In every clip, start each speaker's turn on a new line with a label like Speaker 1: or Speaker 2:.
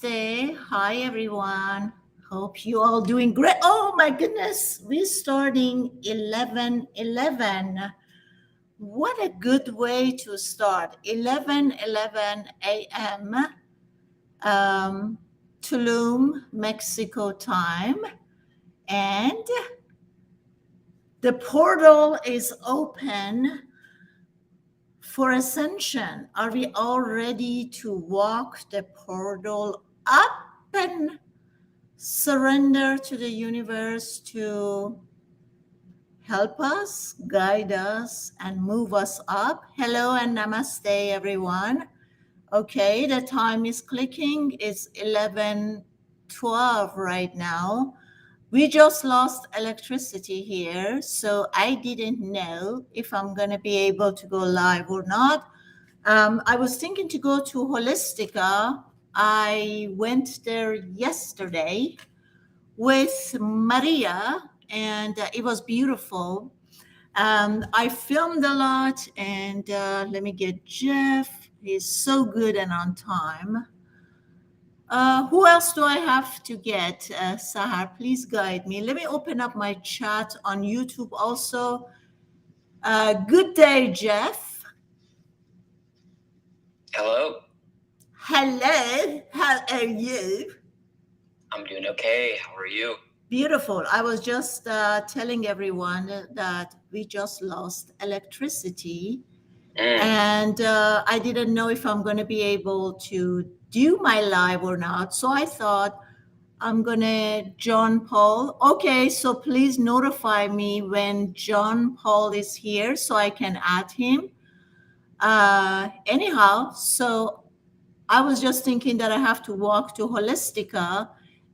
Speaker 1: Namaste. Hi, everyone. Hope you all doing great. Oh, my goodness. We're starting 11:11. What a good way to start. 11:11 a.m. Tulum, Mexico time. And the portal is open for ascension. Are we all ready to walk the portal up and surrender to the universe to help us, guide us, and move us up? Hello and namaste, everyone. Okay, the time is clicking. It's 11:12 right now. We just lost electricity here, so I didn't know if I'm going to be able to go live or not. I was thinking to go to Holistica. I went there yesterday with Maria, and it was beautiful. I filmed a lot, and let me get Jeff. He's so good and on time. Who else do I have to get? Sahar, please guide me. Let me open up my chat on YouTube also. Good day, Jeff.
Speaker 2: Hello.
Speaker 1: Hello. How are you?
Speaker 2: I'm doing okay. How are you?
Speaker 1: Beautiful. I was just telling everyone that we just lost electricity. And I didn't know if I'm going to be able to do my live or not. So I thought I'm going to John Paul. Okay, so please notify me when John Paul is here so I can add him. Anyhow, so I was just thinking that I have to walk to Holistica,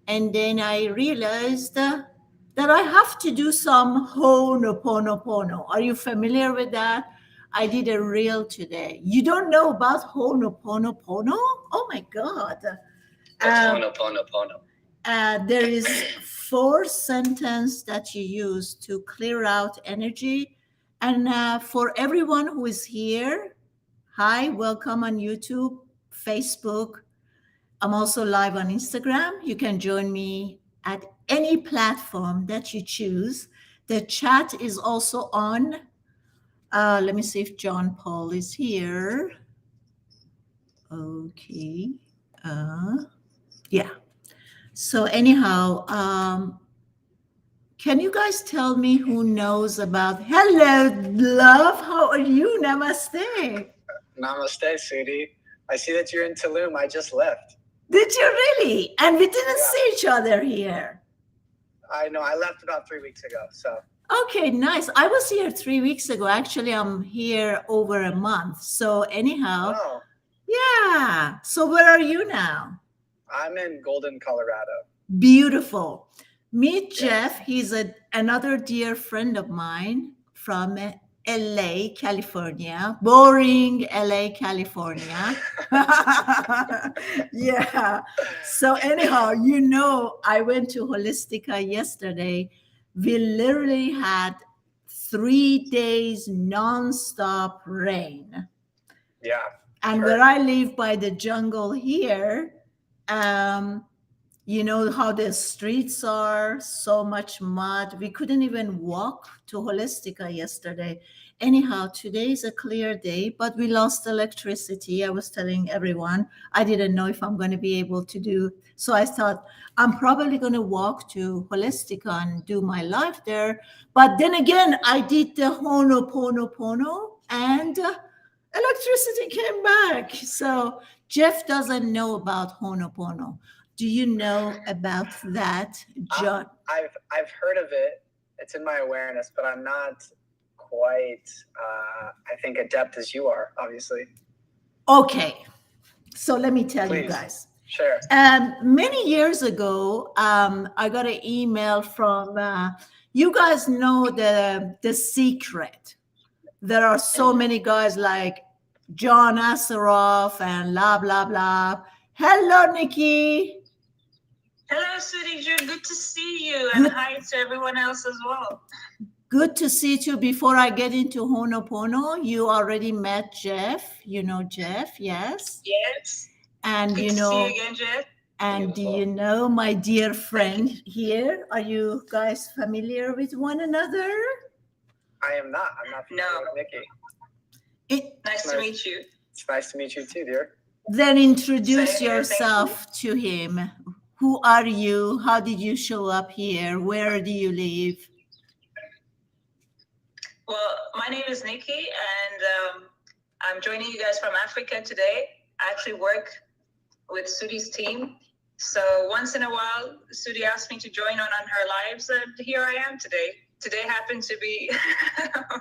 Speaker 1: and then I realized that I have to do some Ho'oponopono. Are you familiar with that? I did a reel today. You don't know about Ho'oponopono? Oh my God.
Speaker 2: What's Ho'oponopono?
Speaker 1: There is 4 sentences that you use to clear out energy. And for everyone who is here, hi, welcome on YouTube, Facebook. I'm also live on Instagram. You can join me at any platform that you choose. The chat is also on. Let me see if John Paul is here. Okay. Yeah. So anyhow, can you guys tell me who knows about? Hello, love. How are you? Namaste.
Speaker 2: Namaste, sweetie. I see that you're in Tulum. I just left.
Speaker 1: Did you really? And we didn't see each other here.
Speaker 2: I know. I left about 3 weeks ago. So.
Speaker 1: Okay, nice. I was here 3 weeks ago. Actually, I'm here over a month. So anyhow, yeah. So where are you now?
Speaker 2: I'm in Golden, Colorado.
Speaker 1: Beautiful. Meet Jeff. He's another dear friend of mine from LA, California. Boring LA, California. Yeah. So anyhow, I went to Holistica yesterday. We literally had 3 days nonstop rain.
Speaker 2: Yeah.
Speaker 1: And where I live by the jungle here, you know how the streets are, so much mud. We couldn't even walk to Holistica yesterday. Anyhow, today is a clear day, but we lost electricity. I was telling everyone, I didn't know if I'm going to be able to do. So I thought I'm probably going to walk to Holistica and do my life there. But then again, I did the Ho'oponopono and electricity came back. So Jeff doesn't know about Ho'oponopono. Do you know about that, John?
Speaker 2: I've heard of it. It's in my awareness, but I'm not quite, I think, adept as you are, obviously.
Speaker 1: Okay. So let me tell you guys.
Speaker 2: Sure.
Speaker 1: Many years ago, I got an email from, you guys know the secret. There are so many guys like John Assaroff and blah, blah, blah. Hello, Nikki.
Speaker 3: Hello, sweetie Jude. Good to see you. And hi to everyone else as well.
Speaker 1: Good to see you. Before I get into Ho'oponopono, you already met Jeff. You know Jeff, yes?
Speaker 3: Yes.
Speaker 1: And
Speaker 3: Good to see you again, Jeff.
Speaker 1: And do you know my dear friend here? Are you guys familiar with one another?
Speaker 2: I am not. I'm not familiar with Nikki.
Speaker 3: Nice to meet you.
Speaker 2: It's nice to meet you too, dear.
Speaker 1: Then introduce
Speaker 3: Same here,
Speaker 1: yourself to him. Who are you? How did you show up here? Where do you live?
Speaker 3: Well, my name is Nikki, and I'm joining you guys from Africa today. I actually work with Sudi's team. So once in a while, Sudi asked me to join on her lives, and here I am today. Today happened to be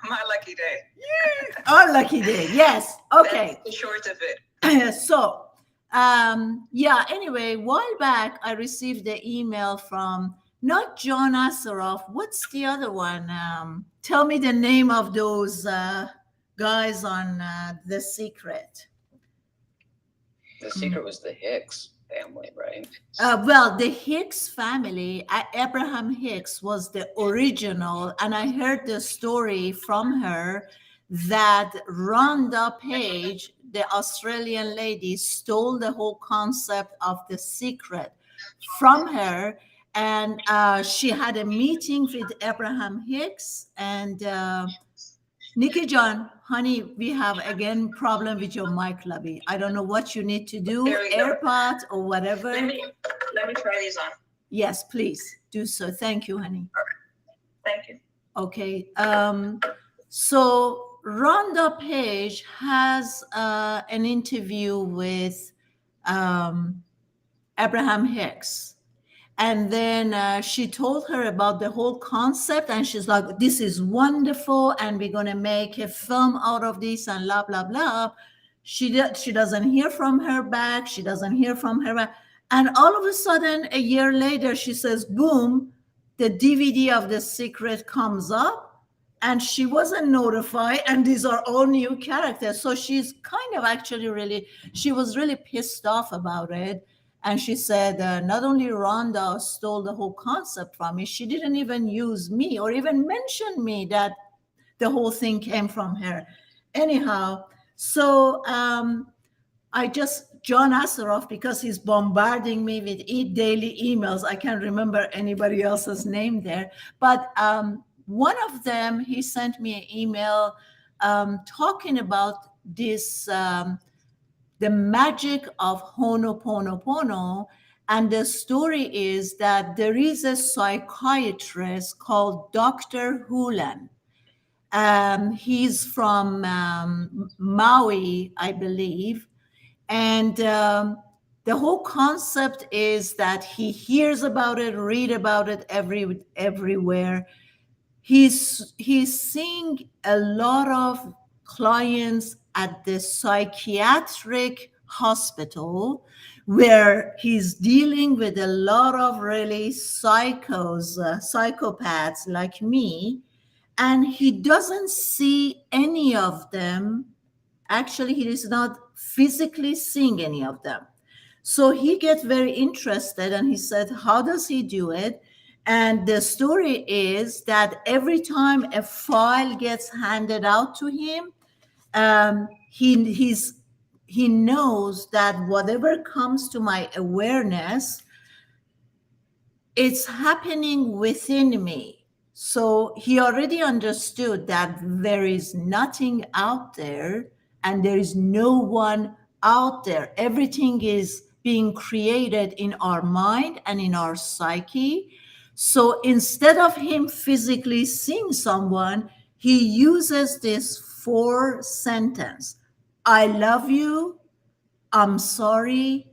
Speaker 3: my lucky day.
Speaker 1: Our lucky day, yes. Okay.
Speaker 3: That's the short of it.
Speaker 1: So, anyway, a while back, I received the email from not John Asseroff. What's the other one? Tell me the name of those guys on The Secret.
Speaker 4: The Secret was the Hicks family, right?
Speaker 1: Well, the Hicks family, Abraham Hicks was the original, and I heard the story from her that Rhonda Page, the Australian lady, stole the whole concept of The Secret from her, and she had a meeting with Abraham Hicks, and Nikki John, honey, we have again problem with your mic, lovey. I don't know what you need to do, AirPod or whatever.
Speaker 3: Let me try these on.
Speaker 1: Yes, please do so. Thank you, honey.
Speaker 3: Thank you.
Speaker 1: Okay. So Rhonda Page has an interview with Abraham Hicks. And then she told her about the whole concept, and she's like, this is wonderful, and we're going to make a film out of this, and blah, blah, blah. She doesn't hear from her back. She doesn't hear from her back. And all of a sudden, a year later, she says, boom, the DVD of The Secret comes up, and she wasn't notified, and these are all new characters. So she's kind of actually she was really pissed off about it. And she said, not only Rhonda stole the whole concept from me, she didn't even use me or even mention me that the whole thing came from her. Anyhow, so John Asseroff, because he's bombarding me with daily emails, I can't remember anybody else's name there. But one of them, he sent me an email talking about this the magic of Ho'oponopono. And the story is that there is a psychiatrist called Dr. Hulan. He's from Maui, I believe. And the whole concept is that he hears about it, read about it everywhere. He's seeing a lot of clients at the psychiatric hospital where he's dealing with a lot of really psychopaths like me, and he doesn't see any of them. Actually, he is not physically seeing any of them. So he gets very interested, and he said, how does he do it? And the story is that every time a file gets handed out to him, he knows that whatever comes to my awareness, it's happening within me. So he already understood that there is nothing out there and there is no one out there. Everything is being created in our mind and in our psyche. So instead of him physically seeing someone, he uses this 4-sentence. I love you. I'm sorry.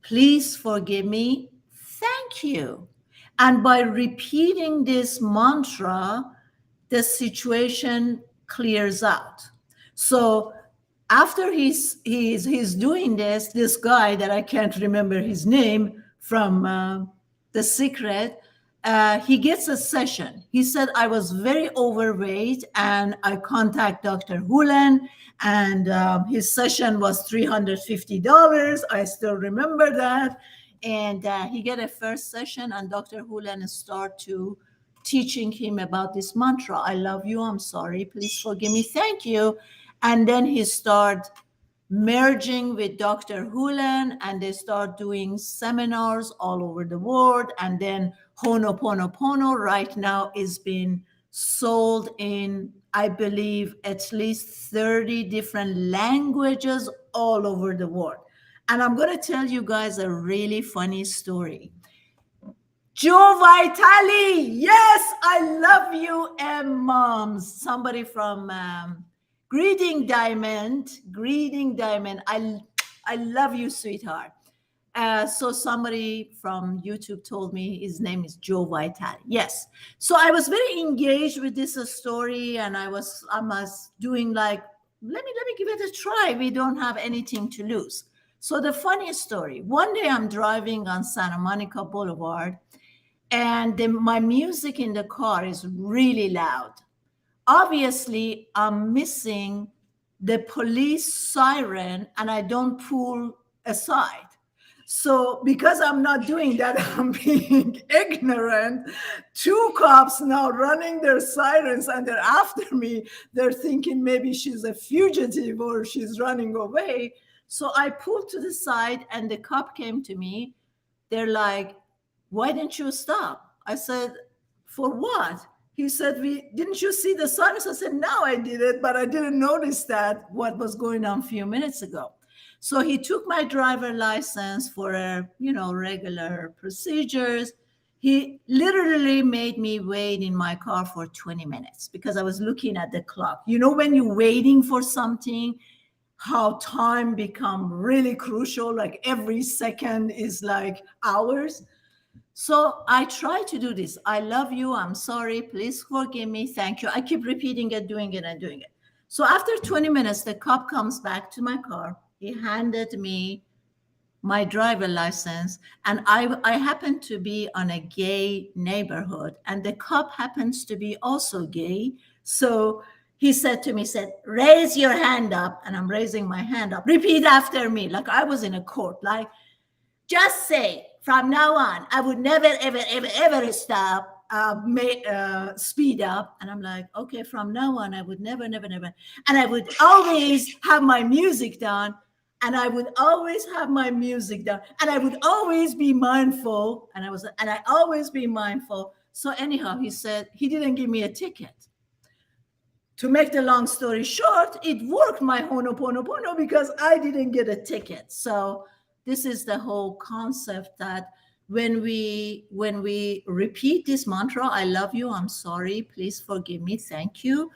Speaker 1: Please forgive me. Thank you. And by repeating this mantra, the situation clears out. So after he's doing this guy that I can't remember his name from The Secret, he gets a session. He said, I was very overweight and I contact Dr. Hulan, and his session was $350. I still remember that. And he get a first session, and Dr. Hulan start to teaching him about this mantra. I love you. I'm sorry. Please forgive me. Thank you. And then he start merging with Dr. Hulan, and they start doing seminars all over the world. And then Honoponopono right now is being sold in, I believe, at least 30 different languages all over the world. And I'm going to tell you guys a really funny story. Joe Vitale, yes, I love you, and moms. Somebody from Greeting Diamond. I love you, sweetheart. So somebody from YouTube told me his name is Joe Vitale. Yes. So I was very engaged with this story, and I was doing like, let me give it a try. We don't have anything to lose. So the funny story. One day I'm driving on Santa Monica Boulevard, and my music in the car is really loud. Obviously, I'm missing the police siren, and I don't pull aside. So because I'm not doing that, I'm being ignorant. Two cops now running their sirens, and they're after me. They're thinking maybe she's a fugitive or she's running away. So I pulled to the side, and the cop came to me. They're like, "Why didn't you stop?" I said, "For what?" He said, "Didn't you see the sirens?" I said, "No, I did it, but I didn't notice that what was going on a few minutes ago." So he took my driver license for regular procedures. He literally made me wait in my car for 20 minutes because I was looking at the clock. You know, when you're waiting for something, how time become really crucial, like every second is like hours. So I try to do this. I love you. I'm sorry. Please forgive me. Thank you. I keep repeating it, doing it, and doing it. So after 20 minutes, the cop comes back to my car. He handed me my driver license, and I happen to be on a gay neighborhood, and the cop happens to be also gay. So he said to me, "Raise your hand up." And I'm raising my hand up. "Repeat after me," like I was in a court, like, "Just say, from now on, I would never, ever, ever, ever stop, speed up." And I'm like, "Okay, from now on, I would never, never, never." And I would always have my music down. And I would always have my music down. And I would always be mindful. And I always be mindful. So anyhow, he said he didn't give me a ticket. To make the long story short, it worked, my Honoponopono, because I didn't get a ticket. So this is the whole concept that when we repeat this mantra, "I love you, I'm sorry, please forgive me, thank you,"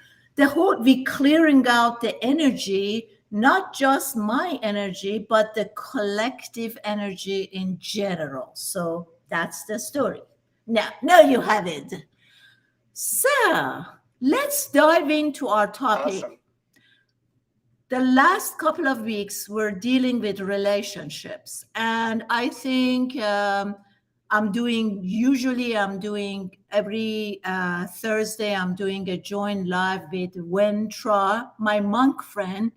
Speaker 1: we clearing out the energy, not just my energy, but the collective energy in general. So that's the story. Now you have it. So let's dive into our topic.
Speaker 2: Awesome.
Speaker 1: The last couple of weeks we're dealing with relationships, and I think I'm doing every Thursday, I'm doing a joint live with Wentra, my monk friend,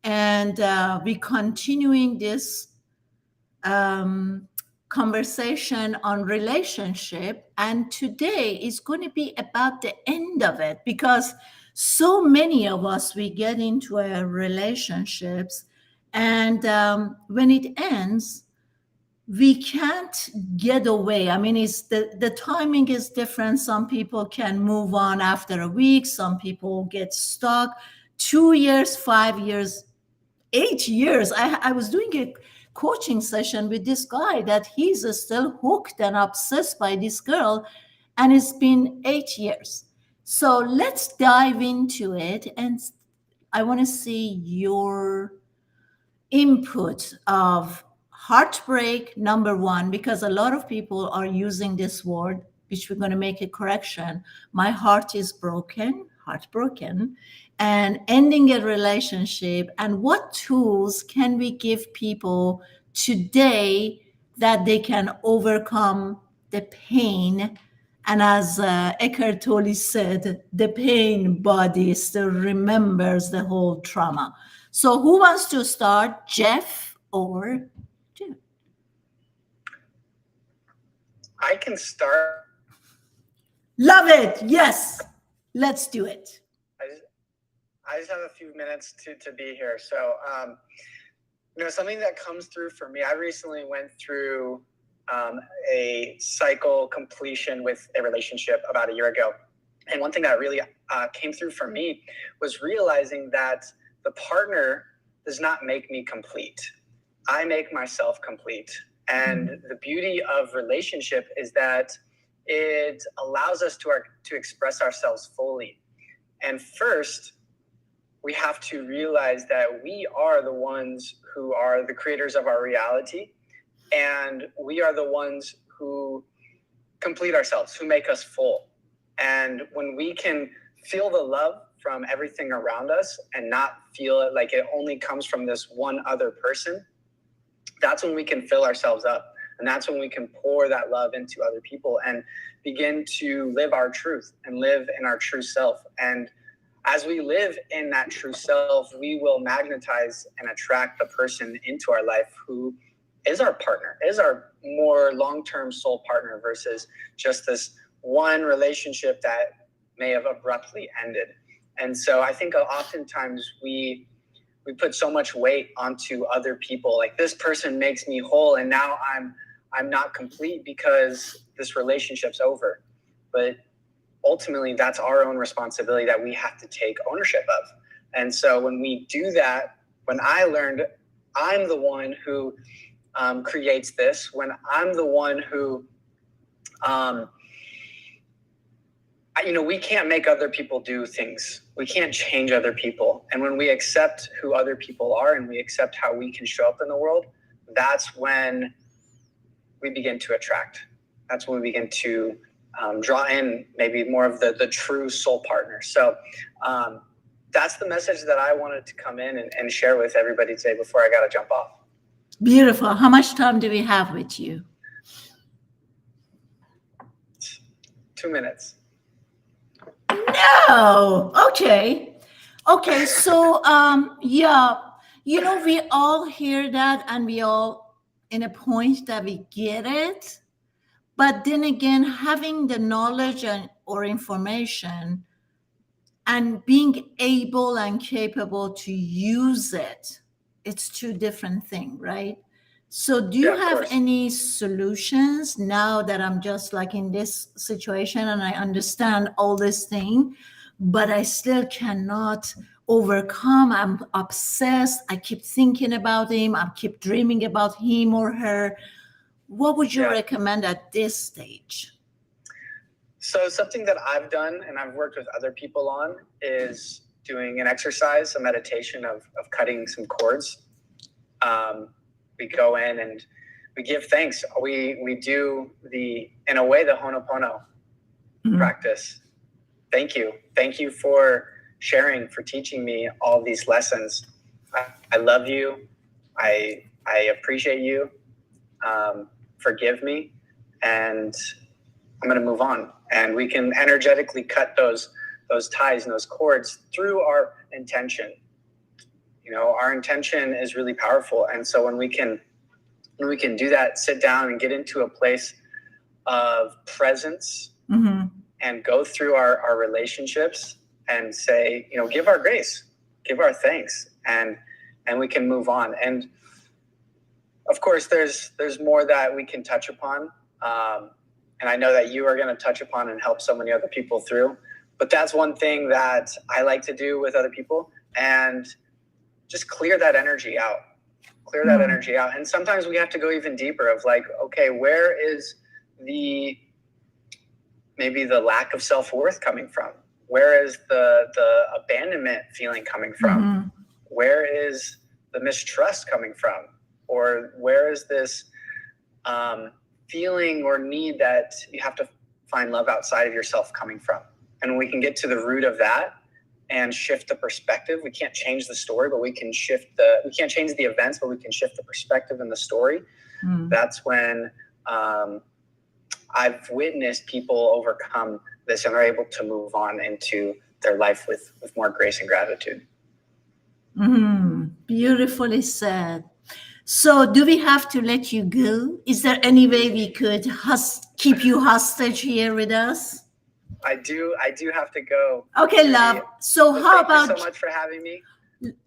Speaker 1: and we're continuing this conversation on relationship. And today is going to be about the end of it, because so many of us, we get into our relationships, and when it ends, we can't get away. I mean, it's the timing is different. Some people can move on after a week. Some people get stuck 2 years, 5 years, 8 years. I was doing a coaching session with this guy that he's still hooked and obsessed by this girl, and it's been 8 years. So let's dive into it, and I want to see your input of heartbreak, number one, because a lot of people are using this word, which we're going to make a correction. My heart is broken, heartbroken, and ending a relationship. And what tools can we give people today that they can overcome the pain? And as Eckhart Tolle said, the pain body still remembers the whole trauma. So who wants to start, Jeff or Jim?
Speaker 2: I can start.
Speaker 1: Love it. Yes. Let's do it.
Speaker 2: I just have a few minutes to be here. So, something that comes through for me, I recently went through a cycle completion with a relationship about a year ago. And one thing that really came through for me was realizing that the partner does not make me complete. I make myself complete. And the beauty of relationship is that it allows us to express ourselves fully. And first, we have to realize that we are the ones who are the creators of our reality. And we are the ones who complete ourselves, who make us full. And when we can feel the love from everything around us and not feel it like it only comes from this one other person, that's when we can fill ourselves up. And that's when we can pour that love into other people and begin to live our truth and live in our true self. And as we live in that true self, we will magnetize and attract the person into our life who is our partner, is our more long-term soul partner versus just this one relationship that may have abruptly ended. And so I think oftentimes we put so much weight onto other people. Like, this person makes me whole, and now I'm not complete because this relationship's over. But ultimately, that's our own responsibility that we have to take ownership of. And so when we do that, when I learned I'm the one who creates this, when I'm the one who, we can't make other people do things. We can't change other people. And when we accept who other people are and we accept how we can show up in the world, that's when we begin to attract. That's when we begin to draw in maybe more of the true soul partner. So that's the message that I wanted to come in and share with everybody today before I got to jump off.
Speaker 1: Beautiful. How much time do we have with you?
Speaker 2: 2 minutes.
Speaker 1: No. Okay. So, we all hear that, and we all in a point that we get it. But then again, having the knowledge or information and being able and capable to use it, it's two different things, right? So do you have any solutions now that I'm just like in this situation and I understand all this thing, but I still cannot overcome? I'm obsessed. I keep thinking about him. I keep dreaming about him or her. What would you recommend at this stage?
Speaker 2: So something that I've done and I've worked with other people on is doing an exercise, a meditation of cutting some cords. We go in and we give thanks. We do in a way, the Ho'oponopono practice. Thank you. Thank you for sharing, for teaching me all these lessons. I love you. I appreciate you. Forgive me. And I'm going to move on. And we can energetically cut those ties and those cords through our intention. Our intention is really powerful. And so when we can do that, sit down and get into a place of presence and go through our relationships and say, give our grace, give our thanks, and we can move on. And of course, there's more that we can touch upon. And I know that you are going to touch upon and help so many other people through. But that's one thing that I like to do with other people, and just clear that energy out. Clear that energy out. And sometimes we have to go even deeper of like, okay, where is maybe the lack of self-worth coming from? Where is the abandonment feeling coming from? Where is the mistrust coming from? Or where is this feeling or need that you have to find love outside of yourself coming from? And we can get to the root of that and shift the perspective. We can't change the story, but we can we can't change the events, but we can shift the perspective in the story. That's when I've witnessed people overcome this and are able to move on into their life with more grace and gratitude.
Speaker 1: Beautifully said. So do we have to let you go? Is there any way we could keep you hostage here with us?
Speaker 2: I do have to go.
Speaker 1: Okay,
Speaker 2: Judy.
Speaker 1: love. So
Speaker 2: But
Speaker 1: how
Speaker 2: thank
Speaker 1: about
Speaker 2: you so much for having me.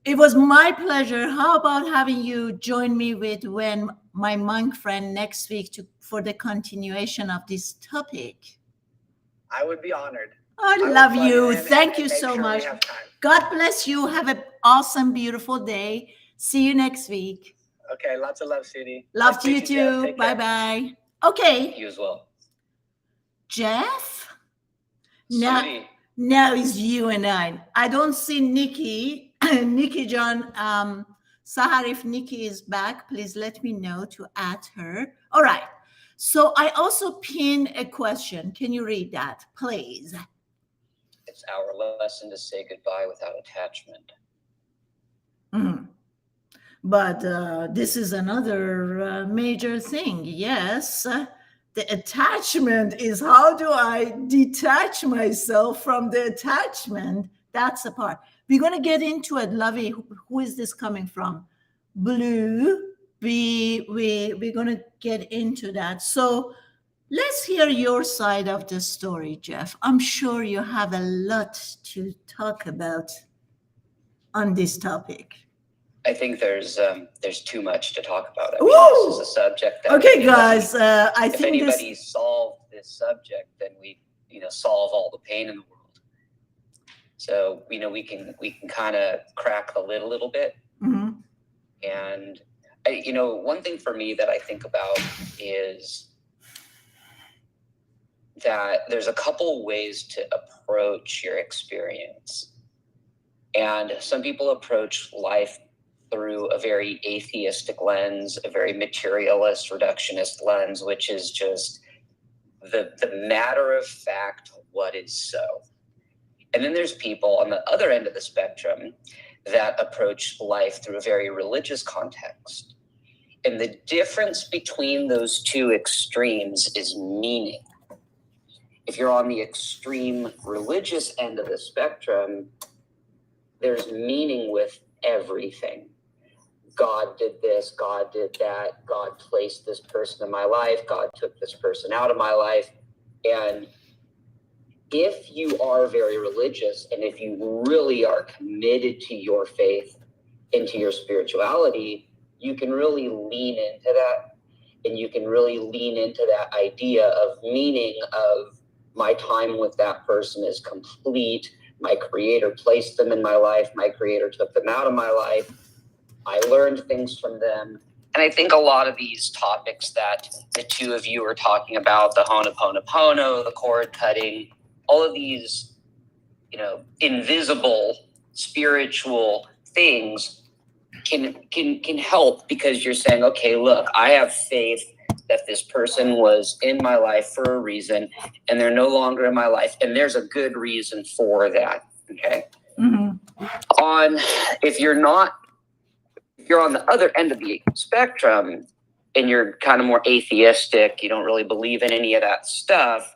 Speaker 1: it was my pleasure. How about having you join me with when my monk friend next week for the continuation of this topic?
Speaker 2: I would be honored.
Speaker 1: I
Speaker 2: will
Speaker 1: love
Speaker 2: plug
Speaker 1: you.
Speaker 2: in
Speaker 1: Thank you
Speaker 2: make
Speaker 1: so
Speaker 2: sure
Speaker 1: much.
Speaker 2: we have time.
Speaker 1: God bless you. Have an awesome, beautiful day. See you next week.
Speaker 2: Okay, lots of love, Sudie.
Speaker 1: Love
Speaker 2: Nice
Speaker 1: to you
Speaker 2: meet Jeff.
Speaker 1: too.
Speaker 2: Take care.
Speaker 1: Bye-bye. Okay,
Speaker 4: You as well.
Speaker 1: Jeff.
Speaker 4: Sudie.
Speaker 1: Now it's you and I. I don't see Nikki. Nikki John. Sahar, if Nikki is back, please let me know to add her. All right. So I also pinned a question. Can you read that, please?
Speaker 4: It's our lesson to say goodbye without attachment.
Speaker 1: Mhm. But this is another major thing. Yes, the attachment is how do I detach myself from the attachment? That's the part. We're going to get into it. Lovey, who is this coming from? Blue. We're going to get into that. So let's hear your side of the story, Jeff. I'm sure you have a lot to talk about on this topic.
Speaker 4: I think there's too much to talk about. I mean, this is a subject that
Speaker 1: okay, guys. I
Speaker 4: if
Speaker 1: think
Speaker 4: anybody solved this subject, then we solve all the pain in the world. So we can kind of crack the lid a little bit.
Speaker 1: Mm-hmm.
Speaker 4: And one thing for me that I think about is that there's a couple ways to approach your experience. And some people approach life through a very atheistic lens, a very materialist, reductionist lens, which is just the matter of fact, what is so. And then there's people on the other end of the spectrum that approach life through a very religious context. And the difference between those two extremes is meaning. If you're on the extreme religious end of the spectrum, there's meaning with everything. God did this, God did that, God placed this person in my life, God took this person out of my life. And if you are very religious and if you really are committed to your faith and to your spirituality, you can really lean into that. And you can really lean into that idea of meaning of my time with that person is complete. My creator placed them in my life. My creator took them out of my life. I learned things from them. And I think a lot of these topics that the two of you are talking about, the Ho'oponopono, the cord cutting, all of these, invisible spiritual things can help, because you're saying, okay, look, I have faith that this person was in my life for a reason and they're no longer in my life. And there's a good reason for that. Okay.
Speaker 1: Mm-hmm.
Speaker 4: If you're on the other end of the spectrum and you're kind of more atheistic, you don't really believe in any of that stuff,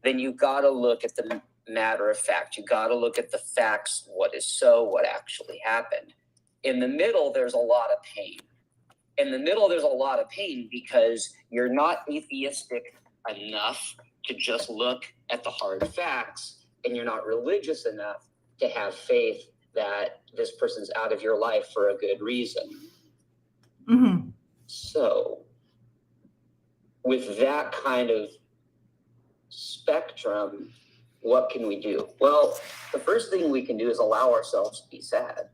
Speaker 4: then you got to look at the matter of fact. You got to look at the facts, what is so, what actually happened. In the middle, there's a lot of pain. In the middle, there's a lot of pain because you're not atheistic enough to just look at the hard facts, and you're not religious enough to have faith that this person's out of your life for a good reason.
Speaker 1: Mm-hmm.
Speaker 4: So with that kind of spectrum, what can we do? Well, the first thing we can do is allow ourselves to be sad.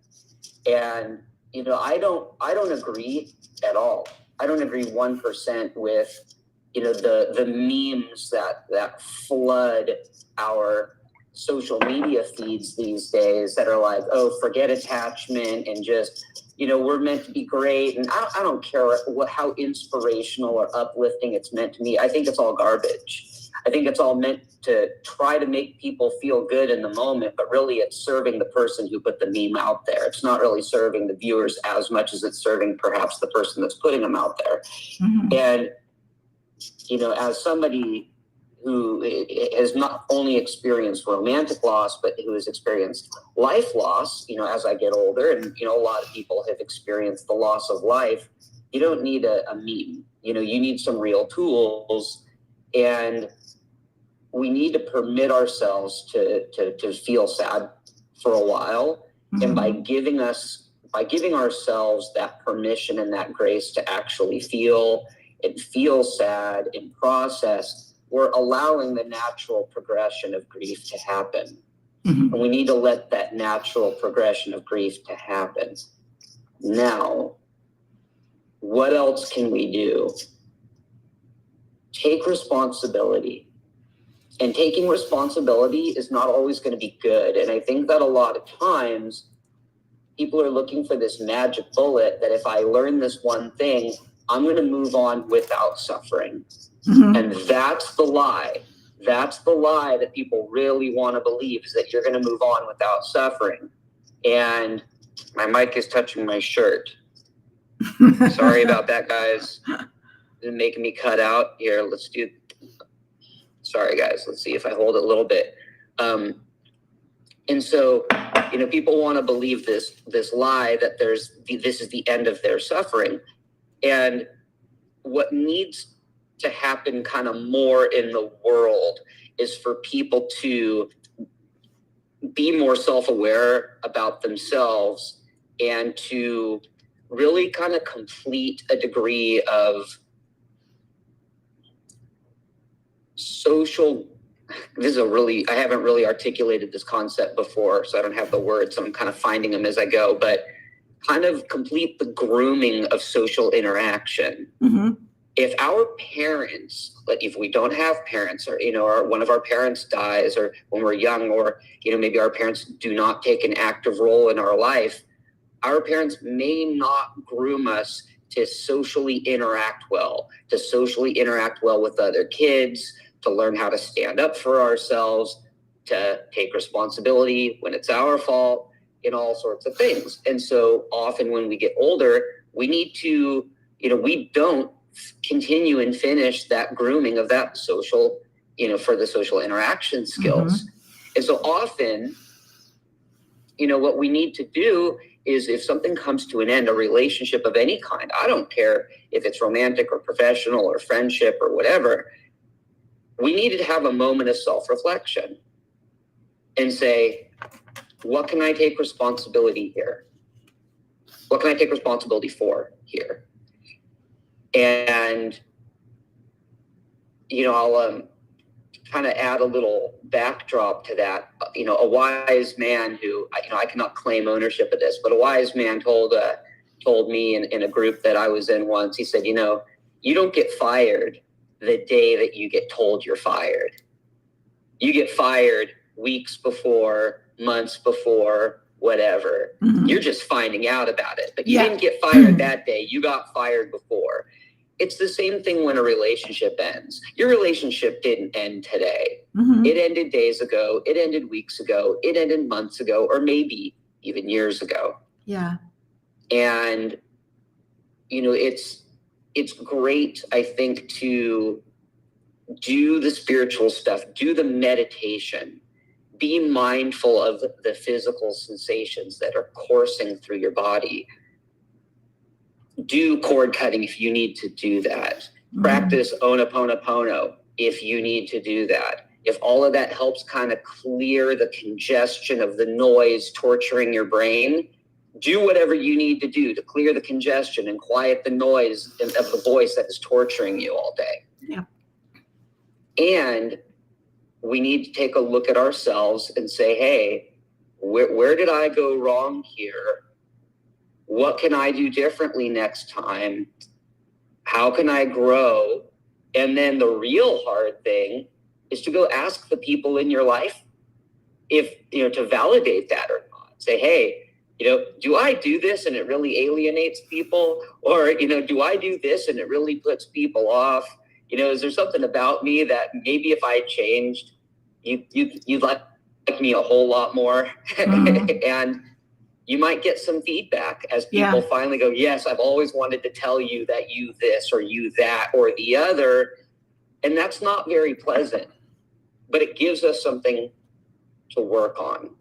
Speaker 4: And I don't agree at all. I don't agree 1% with the memes that flood our social media feeds these days that are like, oh, forget attachment and just we're meant to be great. And I don't care how inspirational or uplifting it's meant to be. I think it's all garbage. I think it's all meant to try to make people feel good in the moment, but really it's serving the person who put the meme out there. It's not really serving the viewers as much as it's serving perhaps the person that's putting them out there.
Speaker 1: Mm-hmm.
Speaker 4: And, as somebody who has not only experienced romantic loss, but who has experienced life loss, as I get older, and, a lot of people have experienced the loss of life, you don't need a meme. You need some real tools. And we need to permit ourselves to feel sad for a while. Mm-hmm. And by giving ourselves that permission and that grace to actually feel sad and process, we're allowing the natural progression of grief to happen. Mm-hmm. And we need to let that natural progression of grief to happen. Now, what else can we do? Take responsibility. And taking responsibility is not always going to be good. And I think that a lot of times people are looking for this magic bullet that if I learn this one thing, I'm going to move on without suffering. Mm-hmm. And that's the lie. That's the lie that people really want to believe, is that you're going to move on without suffering. And my mic is touching my shirt. Sorry about that, guys. It's making me cut out here. Sorry, guys. Let's see if I hold it a little bit. And so, people want to believe this lie that this is the end of their suffering. And what needs to happen kind of more in the world is for people to be more self-aware about themselves and to really kind of complete a degree of social. I haven't really articulated this concept before, so I don't have the words. So I'm kind of finding them as I go, but kind of complete the grooming of social interaction. Mm-hmm. If our parents, if we don't have parents, or, or one of our parents dies, or when we're young, or, maybe our parents do not take an active role in our life, our parents may not groom us to socially interact well with other kids, to learn how to stand up for ourselves, to take responsibility when it's our fault, in all sorts of things. And so often when we get older, we need to, we don't continue and finish that grooming of that social, for the social interaction skills. Mm-hmm. And so often, what we need to do is, if something comes to an end, a relationship of any kind, I don't care if it's romantic or professional or friendship or whatever, we needed to have a moment of self-reflection and say, what can I take responsibility here? What can I take responsibility for here? And, I'll kind of add a little backdrop to that. A wise man who, I cannot claim ownership of this, but a wise man told me in a group that I was in once, he said, you don't get fired the day that you get told you're fired. You get fired weeks before, months before, whatever. Mm-hmm. You're just finding out about it. But you didn't get fired that day. You got fired before. It's the same thing when a relationship ends. Your relationship didn't end today. Mm-hmm. It ended days ago. It ended weeks ago. It ended months ago, or maybe even years ago.
Speaker 1: Yeah.
Speaker 4: And, it's great, I think, to do the spiritual stuff, do the meditation, be mindful of the physical sensations that are coursing through your body. Do cord cutting if you need to do that. Mm-hmm. Practice Ho'oponopono if you need to do that. If all of that helps kind of clear the congestion of the noise torturing your brain, do whatever you need to do to clear the congestion and quiet the noise of the voice that is torturing you all day.
Speaker 1: Yeah.
Speaker 4: And we need to take a look at ourselves and say, hey, where did I go wrong here? What can I do differently next time? How can I grow? And then the real hard thing is to go ask the people in your life to validate that or not. Say, hey, do I do this and it really alienates people? Or, do I do this and it really puts people off? Is there something about me that maybe if I changed, you'd like me a whole lot more? Mm-hmm. And you might get some feedback as people finally go, yes, I've always wanted to tell you that you this or you that or the other. And that's not very pleasant, but it gives us something to work on.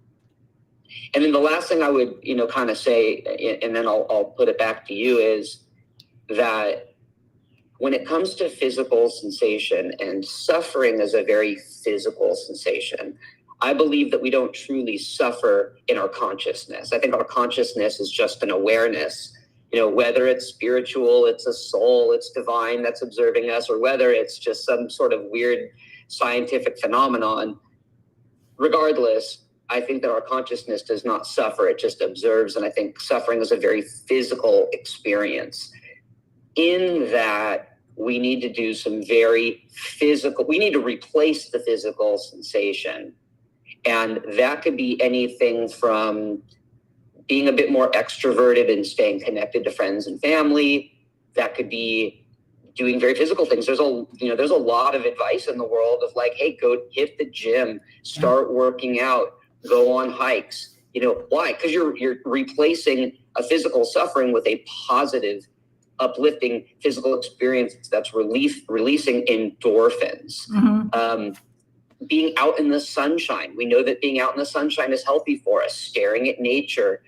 Speaker 4: And then the last thing I would, kind of say, and then I'll put it back to you, is that when it comes to physical sensation, and suffering is a very physical sensation, I believe that we don't truly suffer in our consciousness. I think our consciousness is just an awareness, whether it's spiritual, it's a soul, it's divine that's observing us, or whether it's just some sort of weird scientific phenomenon. Regardless, I think that our consciousness does not suffer, it just observes. And I think suffering is a very physical experience. In that, we need to do some very physical, we need to replace the physical sensation. And that could be anything from being a bit more extroverted and staying connected to friends and family. That could be doing very physical things. There's a lot of advice in the world of like, hey, go hit the gym, start working out, go on hikes. Why? Because you're replacing a physical suffering with a positive, uplifting physical experience that's releasing endorphins.
Speaker 1: Mm-hmm.
Speaker 4: Being out in the sunshine. We know that being out in the sunshine is healthy for us. Staring at nature,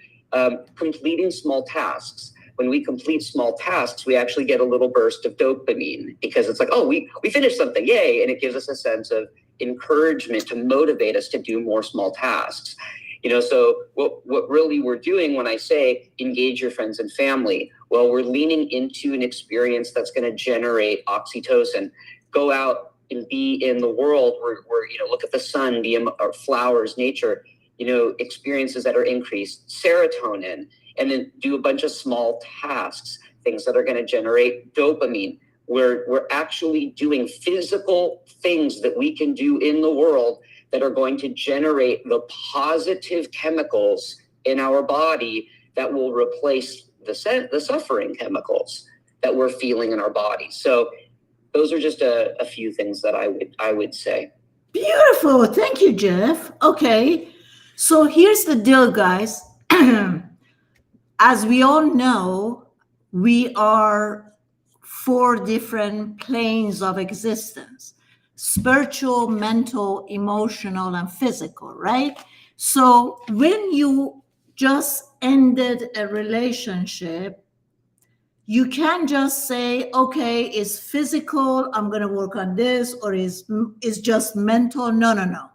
Speaker 4: completing small tasks. When we complete small tasks, we actually get a little burst of dopamine because it's like, oh, we finished something, yay. And it gives us a sense of encouragement to motivate us to do more small tasks. So what really we're doing when I say engage your friends and family, well, we're leaning into an experience that's going to generate oxytocin. Go out and be in the world where look at the sun, or flowers, nature, experiences that are increased serotonin, and then do a bunch of small tasks, things that are going to generate dopamine. We're actually doing physical things that we can do in the world that are going to generate the positive chemicals in our body that will replace the suffering chemicals that we're feeling in our body. So those are just a few things that I would say.
Speaker 1: Beautiful. Thank you, Jeff. Okay. So here's the deal, guys. As we all know, we are 4 different planes of existence: spiritual, mental, emotional, and physical, right? So when you just ended a relationship, you can't just say, okay, it's physical, I'm going to work on this, or is just mental. No.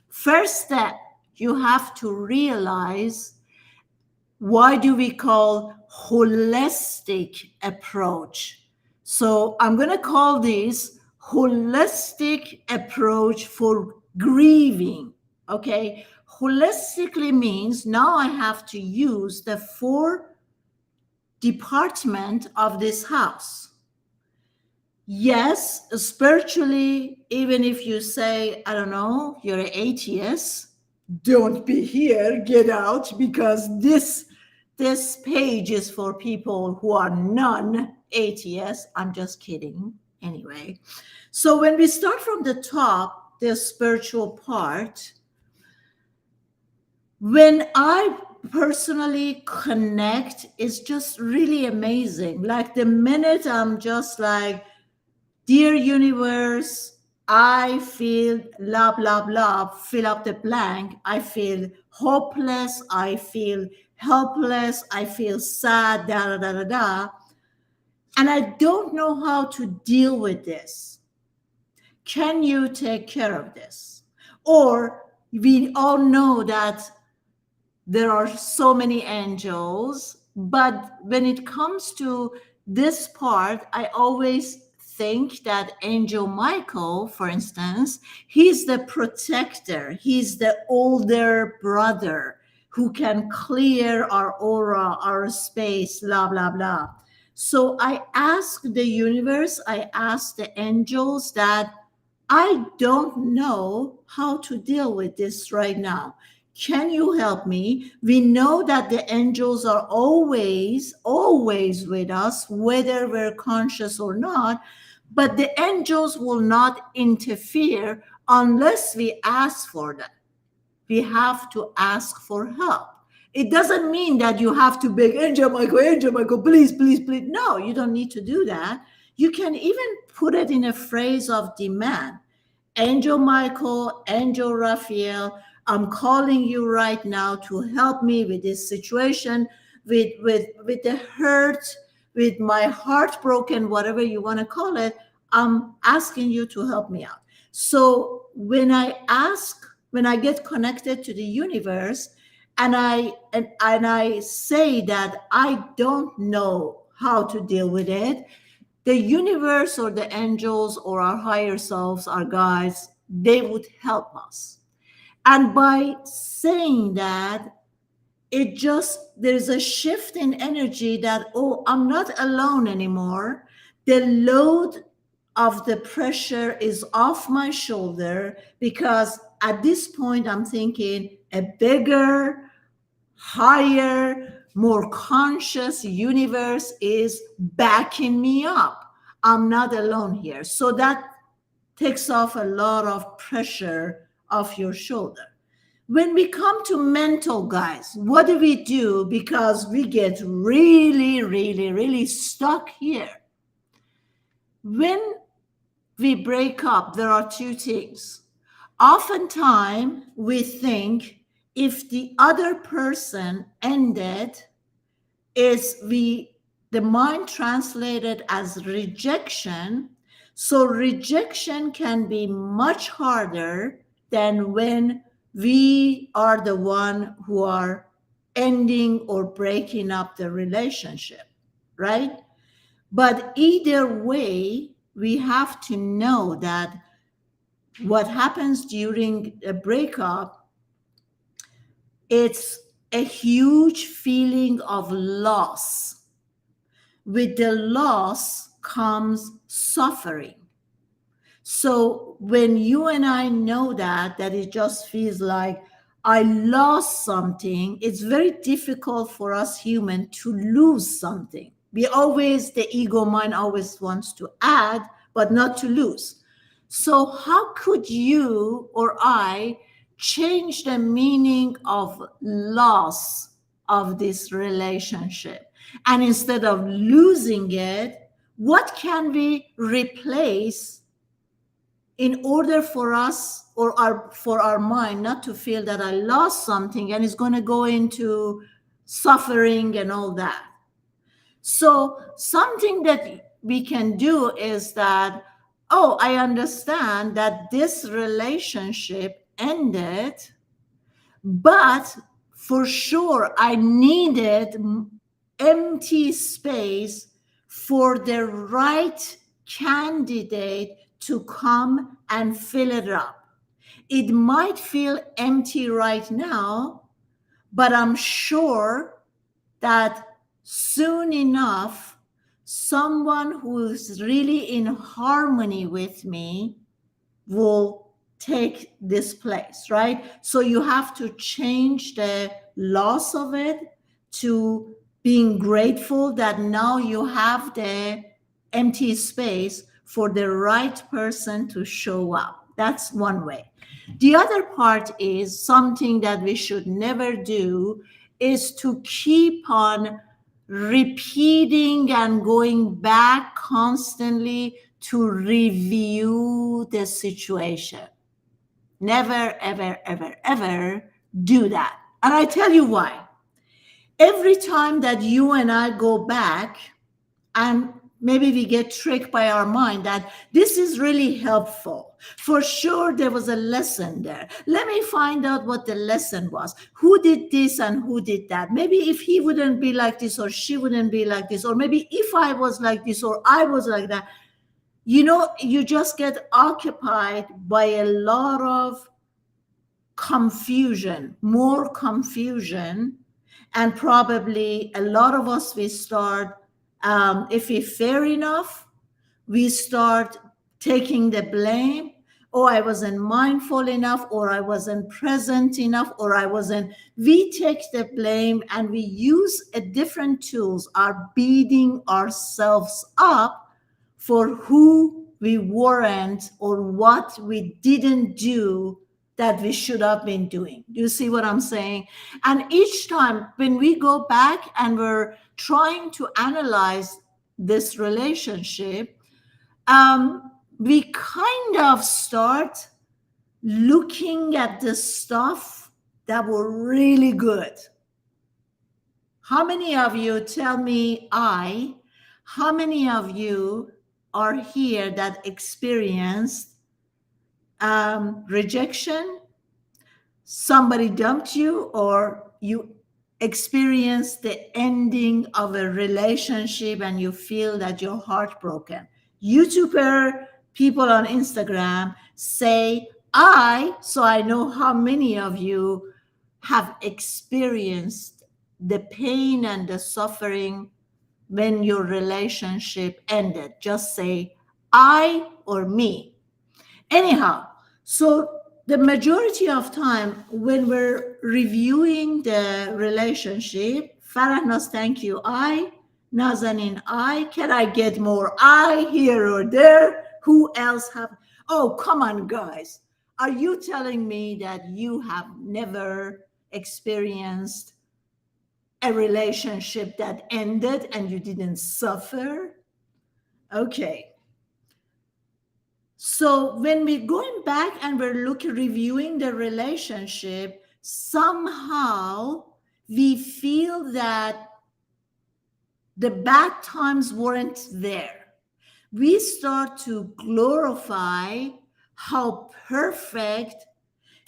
Speaker 1: First step, you have to realize, why do we call holistic approach? So I'm going to call this holistic approach for grieving. Okay. Holistically means now I have to use the 4 department of this house. Yes, spiritually, even if you say, I don't know, you're an atheist, don't be here, get out, because this page is for people who are non-atheists. I'm just kidding. Anyway, so when we start from the top, the spiritual part, when I personally connect, is just really amazing. Like the minute I'm just like, dear universe, I feel blah, blah, blah, fill up the blank. I feel hopeless. I feel helpless. I feel sad, da, da, da, da, da. And I don't know how to deal with this. Can you take care of this? Or we all know that there are so many angels, but when it comes to this part, I always think that Angel Michael, for instance, he's the protector, he's the older brother who can clear our aura, our space, blah, blah, blah. So I ask the universe, I ask the angels that I don't know how to deal with this right now. Can you help me? We know that the angels are always with us, whether we're conscious or not, but the angels will not interfere unless we ask for them. We have to ask for help. It doesn't mean that you have to beg, Angel Michael, please, please, please. No, you don't need to do that. You can even put it in a phrase of demand. Angel Michael, Angel Raphael, I'm calling you right now to help me with this situation, with the hurt, with my heart broken, whatever you want to call it, I'm asking you to help me out. So when I get connected to the universe, and I say that I don't know how to deal with it, the universe or the angels or our higher selves, our guides, they would help us. And by saying that, it just, there's a shift in energy that, oh, I'm not alone anymore. The load of the pressure is off my shoulder, because at this point I'm thinking a bigger, higher, more conscious universe is backing me up. I'm not alone here. So that takes off a lot of pressure off your shoulder. When we come to mental, guys, what do we do? Because we get really, really, really stuck here. When we break up, there are two things. Oftentimes, we think if the other person ended, is we the mind translated as rejection. So rejection can be much harder than when we are the one who are ending or breaking up the relationship, right? But either way, we have to know that what happens during a breakup, it's a huge feeling of loss. With the loss comes suffering. So when you and I know that it just feels like I lost something, it's very difficult for us human to lose something. We always, the ego mind always wants to add, but not to lose. So how could you or I change the meaning of loss of this relationship? And instead of losing it, what can we replace in order for us or for our mind not to feel that I lost something and it's going to go into suffering and all that? So something that we can do is that, oh, I understand that this relationship ended, but for sure I needed empty space for the right candidate to come and fill it up. It might feel empty right now, but I'm sure that soon enough, someone who's really in harmony with me will take this place, right? So you have to change the loss of it to being grateful that now you have the empty space for the right person to show up. That's one way. The other part is something that we should never do is to keep on repeating and going back constantly to review the situation. Never, ever, ever, ever do that. And I tell you why. Every time that you and I go back, and maybe we get tricked by our mind that this is really helpful. For sure, there was a lesson there. Let me find out what the lesson was. Who did this and who did that? Maybe if he wouldn't be like this or she wouldn't be like this, or maybe if I was like this or I was like that. You know, you just get occupied by a lot of confusion, more confusion, and probably a lot of us, we start, if we fair enough, we start taking the blame. Oh, I wasn't mindful enough, or I wasn't present enough, or I wasn't. We take the blame and we use a different tools, are beating ourselves up for who we weren't or what we didn't do that we should have been doing. Do you see what I'm saying? And each time when we go back and we're trying to analyze this relationship, we kind of start looking at the stuff that were really good. How many of you tell me How many of you are here that experienced rejection? Somebody dumped you, or you experienced the ending of a relationship and you feel that you're heartbroken. YouTuber people on Instagram say so I know how many of you have experienced the pain and the suffering when your relationship ended. Just say I or me. Anyhow, so the majority of time when we're reviewing the relationship, Farahnas, thank you, Nazanin, can I get more here or there? Who else have? Oh, come on, guys. Are you telling me that you have never experienced a relationship that ended and you didn't suffer? Okay. So when we're going back and we're reviewing the relationship, somehow we feel that the bad times weren't there. We start to glorify how perfect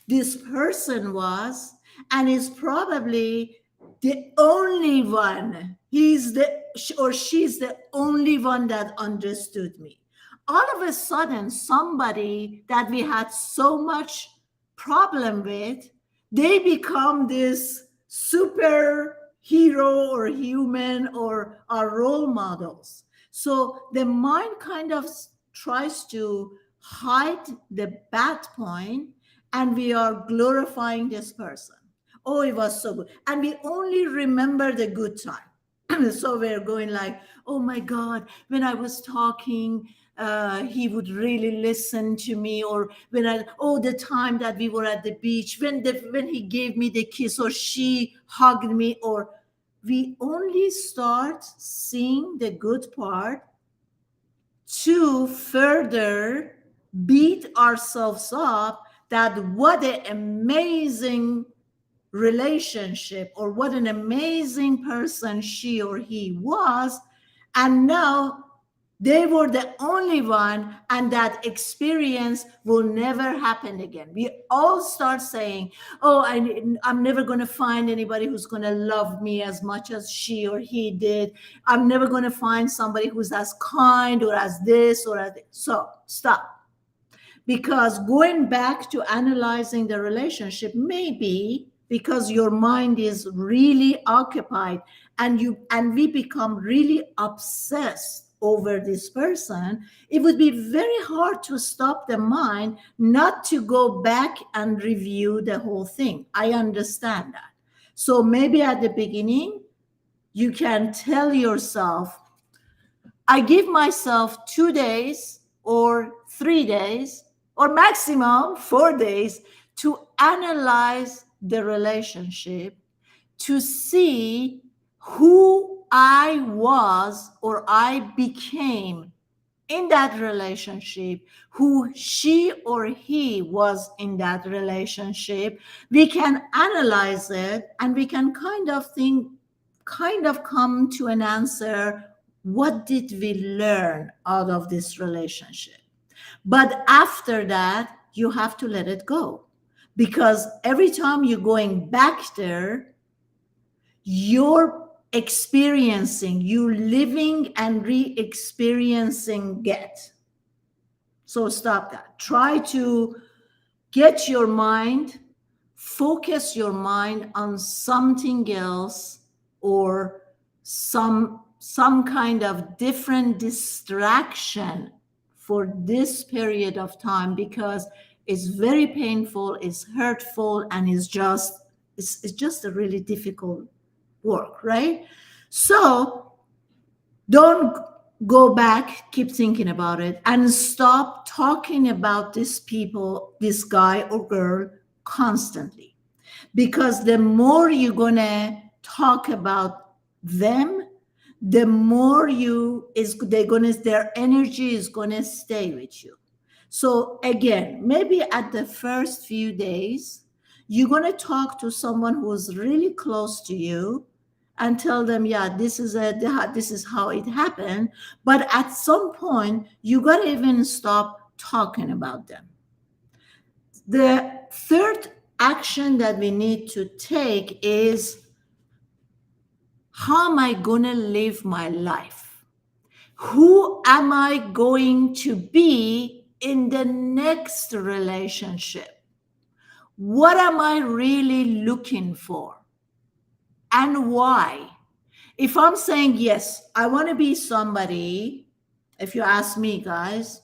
Speaker 1: this person was, and is probably the only one. She's the only one that understood me. All of a sudden, somebody that we had so much problem with, they become this super hero or human or our role models. So the mind kind of tries to hide the bad point, and we are glorifying this person. Oh, it was so good. And we only remember the good time. So we're going like, oh my God, when I was talking, he would really listen to me. Or the time that we were at the beach, when he gave me the kiss, or she hugged me. Or we only start seeing the good part to further beat ourselves up that what an amazing relationship, or what an amazing person she or he was, and now they were the only one, and that experience will never happen again. We all start saying, oh, I'm never going to find anybody who's going to love me as much as she or he did. I'm never going to find somebody who's as kind or as this or as this. So stop. Because going back to analyzing the relationship, maybe because your mind is really occupied, and we become really obsessed over this person, it would be very hard to stop the mind not to go back and review the whole thing. I understand that. So maybe at the beginning, you can tell yourself, I give myself 2 days or 3 days or maximum 4 days to analyze the relationship, to see who I was or I became in that relationship, who she or he was in that relationship. We can analyze it, and we can kind of come to an answer. What did we learn out of this relationship? But after that, you have to let it go, because every time you're going back there, you're experiencing, you living and re-experiencing it. So stop that. Try to get your mind, focus your mind on something else, or some kind of different distraction for this period of time, because it's very painful, it's hurtful, and it's just a really difficult work, right? So don't go back, keep thinking about it, and stop talking about these people, this guy or girl, constantly. Because the more you're gonna talk about them, the more their energy is gonna stay with you. So again, maybe at the first few days, you're gonna talk to someone who's really close to you, and tell them, yeah, this is how it happened. But at some point, you got to even stop talking about them. The third action that we need to take is, how am I going to live my life? Who am I going to be in the next relationship? What am I really looking for? And why? If I'm saying, yes, I want to be somebody, if you ask me, guys,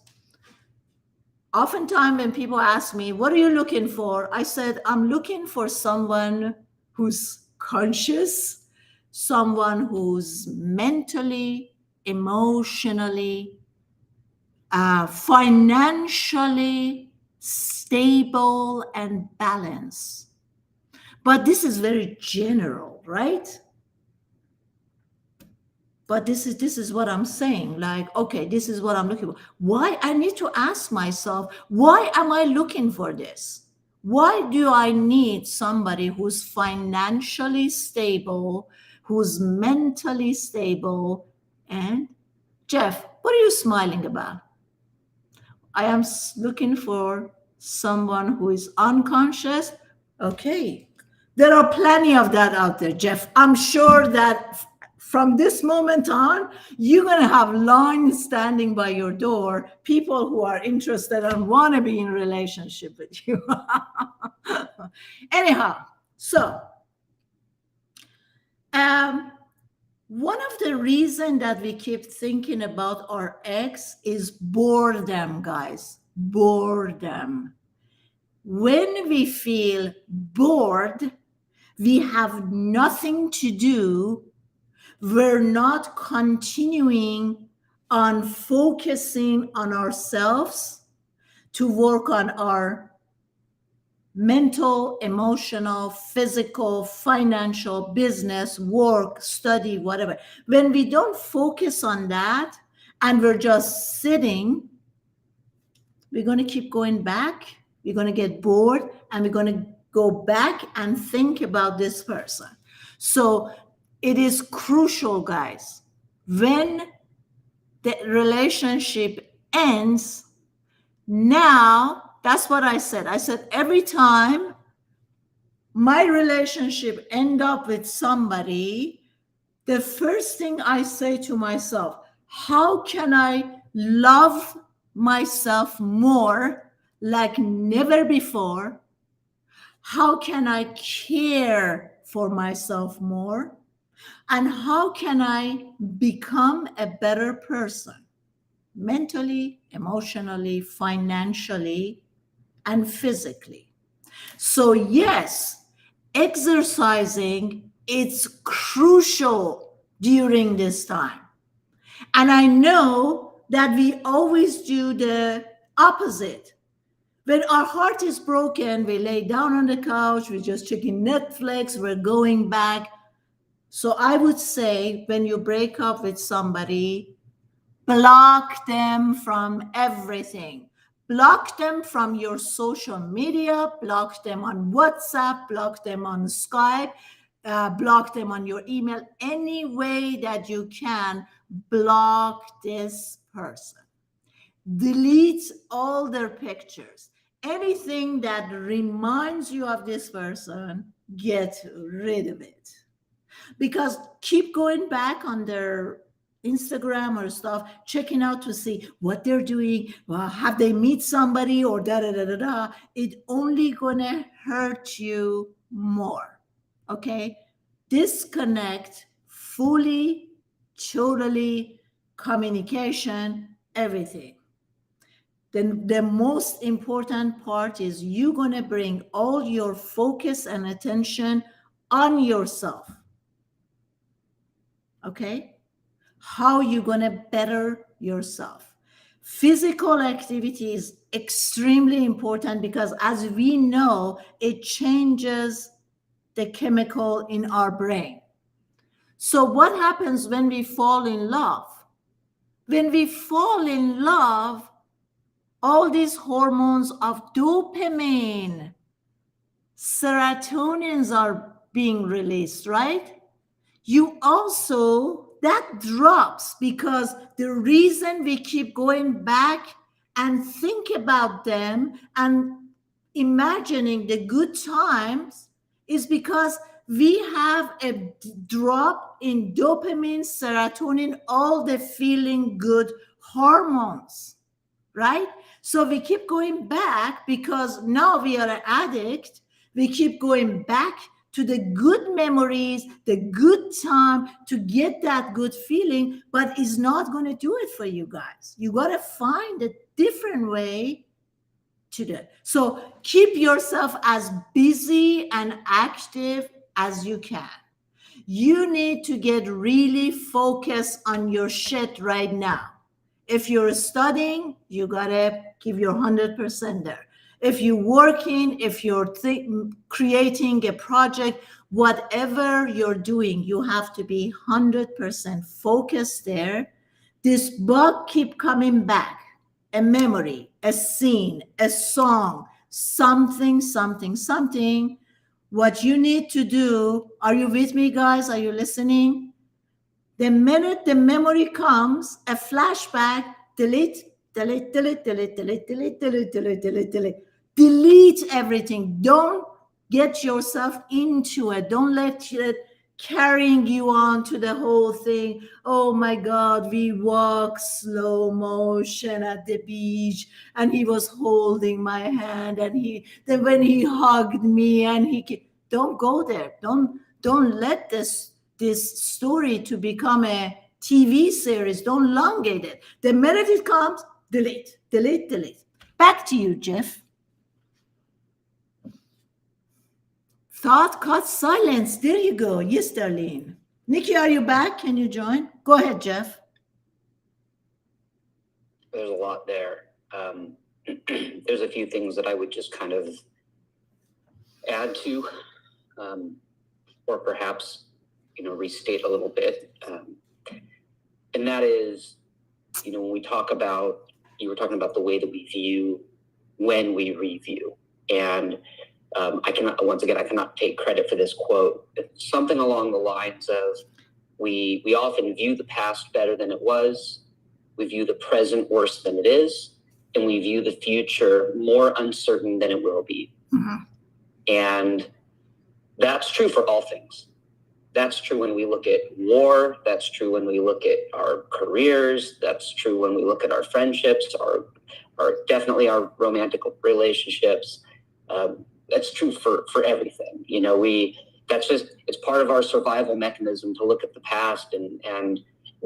Speaker 1: oftentimes when people ask me, what are you looking for? I said, I'm looking for someone who's conscious, someone who's mentally, emotionally, financially stable and balanced. But this is very general, right? But this is what I'm saying. Like, okay, this is what I'm looking for. Why? I need to ask myself, why am I looking for this? Why do I need somebody who's financially stable, who's mentally stable? And Jeff, what are you smiling about? I am looking for someone who is unconscious. Okay. There are plenty of that out there, Jeff. I'm sure that from this moment on, you're going to have lines standing by your door, people who are interested and want to be in relationship with you. Anyhow, so one of the reason that we keep thinking about our ex is boredom, guys. Boredom. When we feel bored, we have nothing to do. We're not continuing on focusing on ourselves to work on our mental, emotional, physical, financial, business, work, study, whatever. When we don't focus on that and we're just sitting, we're going to keep going back. We're going to get bored and we're going to go back and think about this person. So it is crucial, guys. When the relationship ends, now that's what I said. I said every time my relationship end up with somebody, the first thing I say to myself, how can I love myself more like never before? How can I care for myself more? And how can I become a better person mentally, emotionally, financially, and physically? So, yes, exercising it's crucial during this time. And I know that we always do the opposite. When our heart is broken, we lay down on the couch, we're just checking Netflix, we're going back. So I would say when you break up with somebody, block them from everything. Block them from your social media, block them on WhatsApp, block them on Skype, block them on your email. Any way that you can, block this person. Delete all their pictures. Anything that reminds you of this person, get rid of it. Because keep going back on their Instagram or stuff, checking out to see what they're doing. Well, have they meet somebody or da da da da da? It only gonna hurt you more. Okay, disconnect fully, totally, communication, everything. Then the most important part is you're gonna bring all your focus and attention on yourself. Okay, how you going to better yourself? Physical activity is extremely important because, as we know, it changes the chemical in our brain. So what happens when we fall in love? When we fall in love, all these hormones of dopamine, serotonins are being released, right? you also, that drops, because the reason we keep going back and think about them and imagining the good times is because we have a drop in dopamine, serotonin, all the feeling good hormones, right? So we keep going back because now we are an addict. We keep going back to the good memories, the good time to get that good feeling, but it's not going to do it for you guys. You got to find a different way to do it. So keep yourself as busy and active as you can. You need to get really focused on your shit right now. If you're studying, you gotta give your 100% there. If you're working, if you're creating a project, whatever you're doing, you have to be 100% focused there. This bug keep coming back. A memory, a scene, a song, something, something, something. What you need to do, are you with me, guys? Are you listening? The minute the memory comes, a flashback, delete, delete, delete, delete, delete, delete, delete, delete, delete, delete. Delete everything. Don't get yourself into it. Don't let it carrying you on to the whole thing. Oh my God, we walk slow motion at the beach and he was holding my hand and then when he hugged me and don't go there. Don't let this story to become a TV series. Don't elongate it. The minute it comes, delete, delete, delete. Back to you, Jeff. Thought caught silence. There you go. Yes, Darlene. Nikki, are you back? Can you join? Go ahead, Jeff.
Speaker 4: There's a lot there. There's a few things that I would just kind of add to, or perhaps, restate a little bit. And that is, when we talk about, you were talking about the way that we view when we review. And I cannot take credit for this quote. It's something along the lines of, we often view the past better than it was. We view the present worse than it is. And we view the future more uncertain than it will be. Mm-hmm. And that's true for all things. That's true when we look at war. That's true when we look at our careers. That's true when we look at our friendships, our definitely our romantic relationships. That's true for everything. It's part of our survival mechanism to look at the past and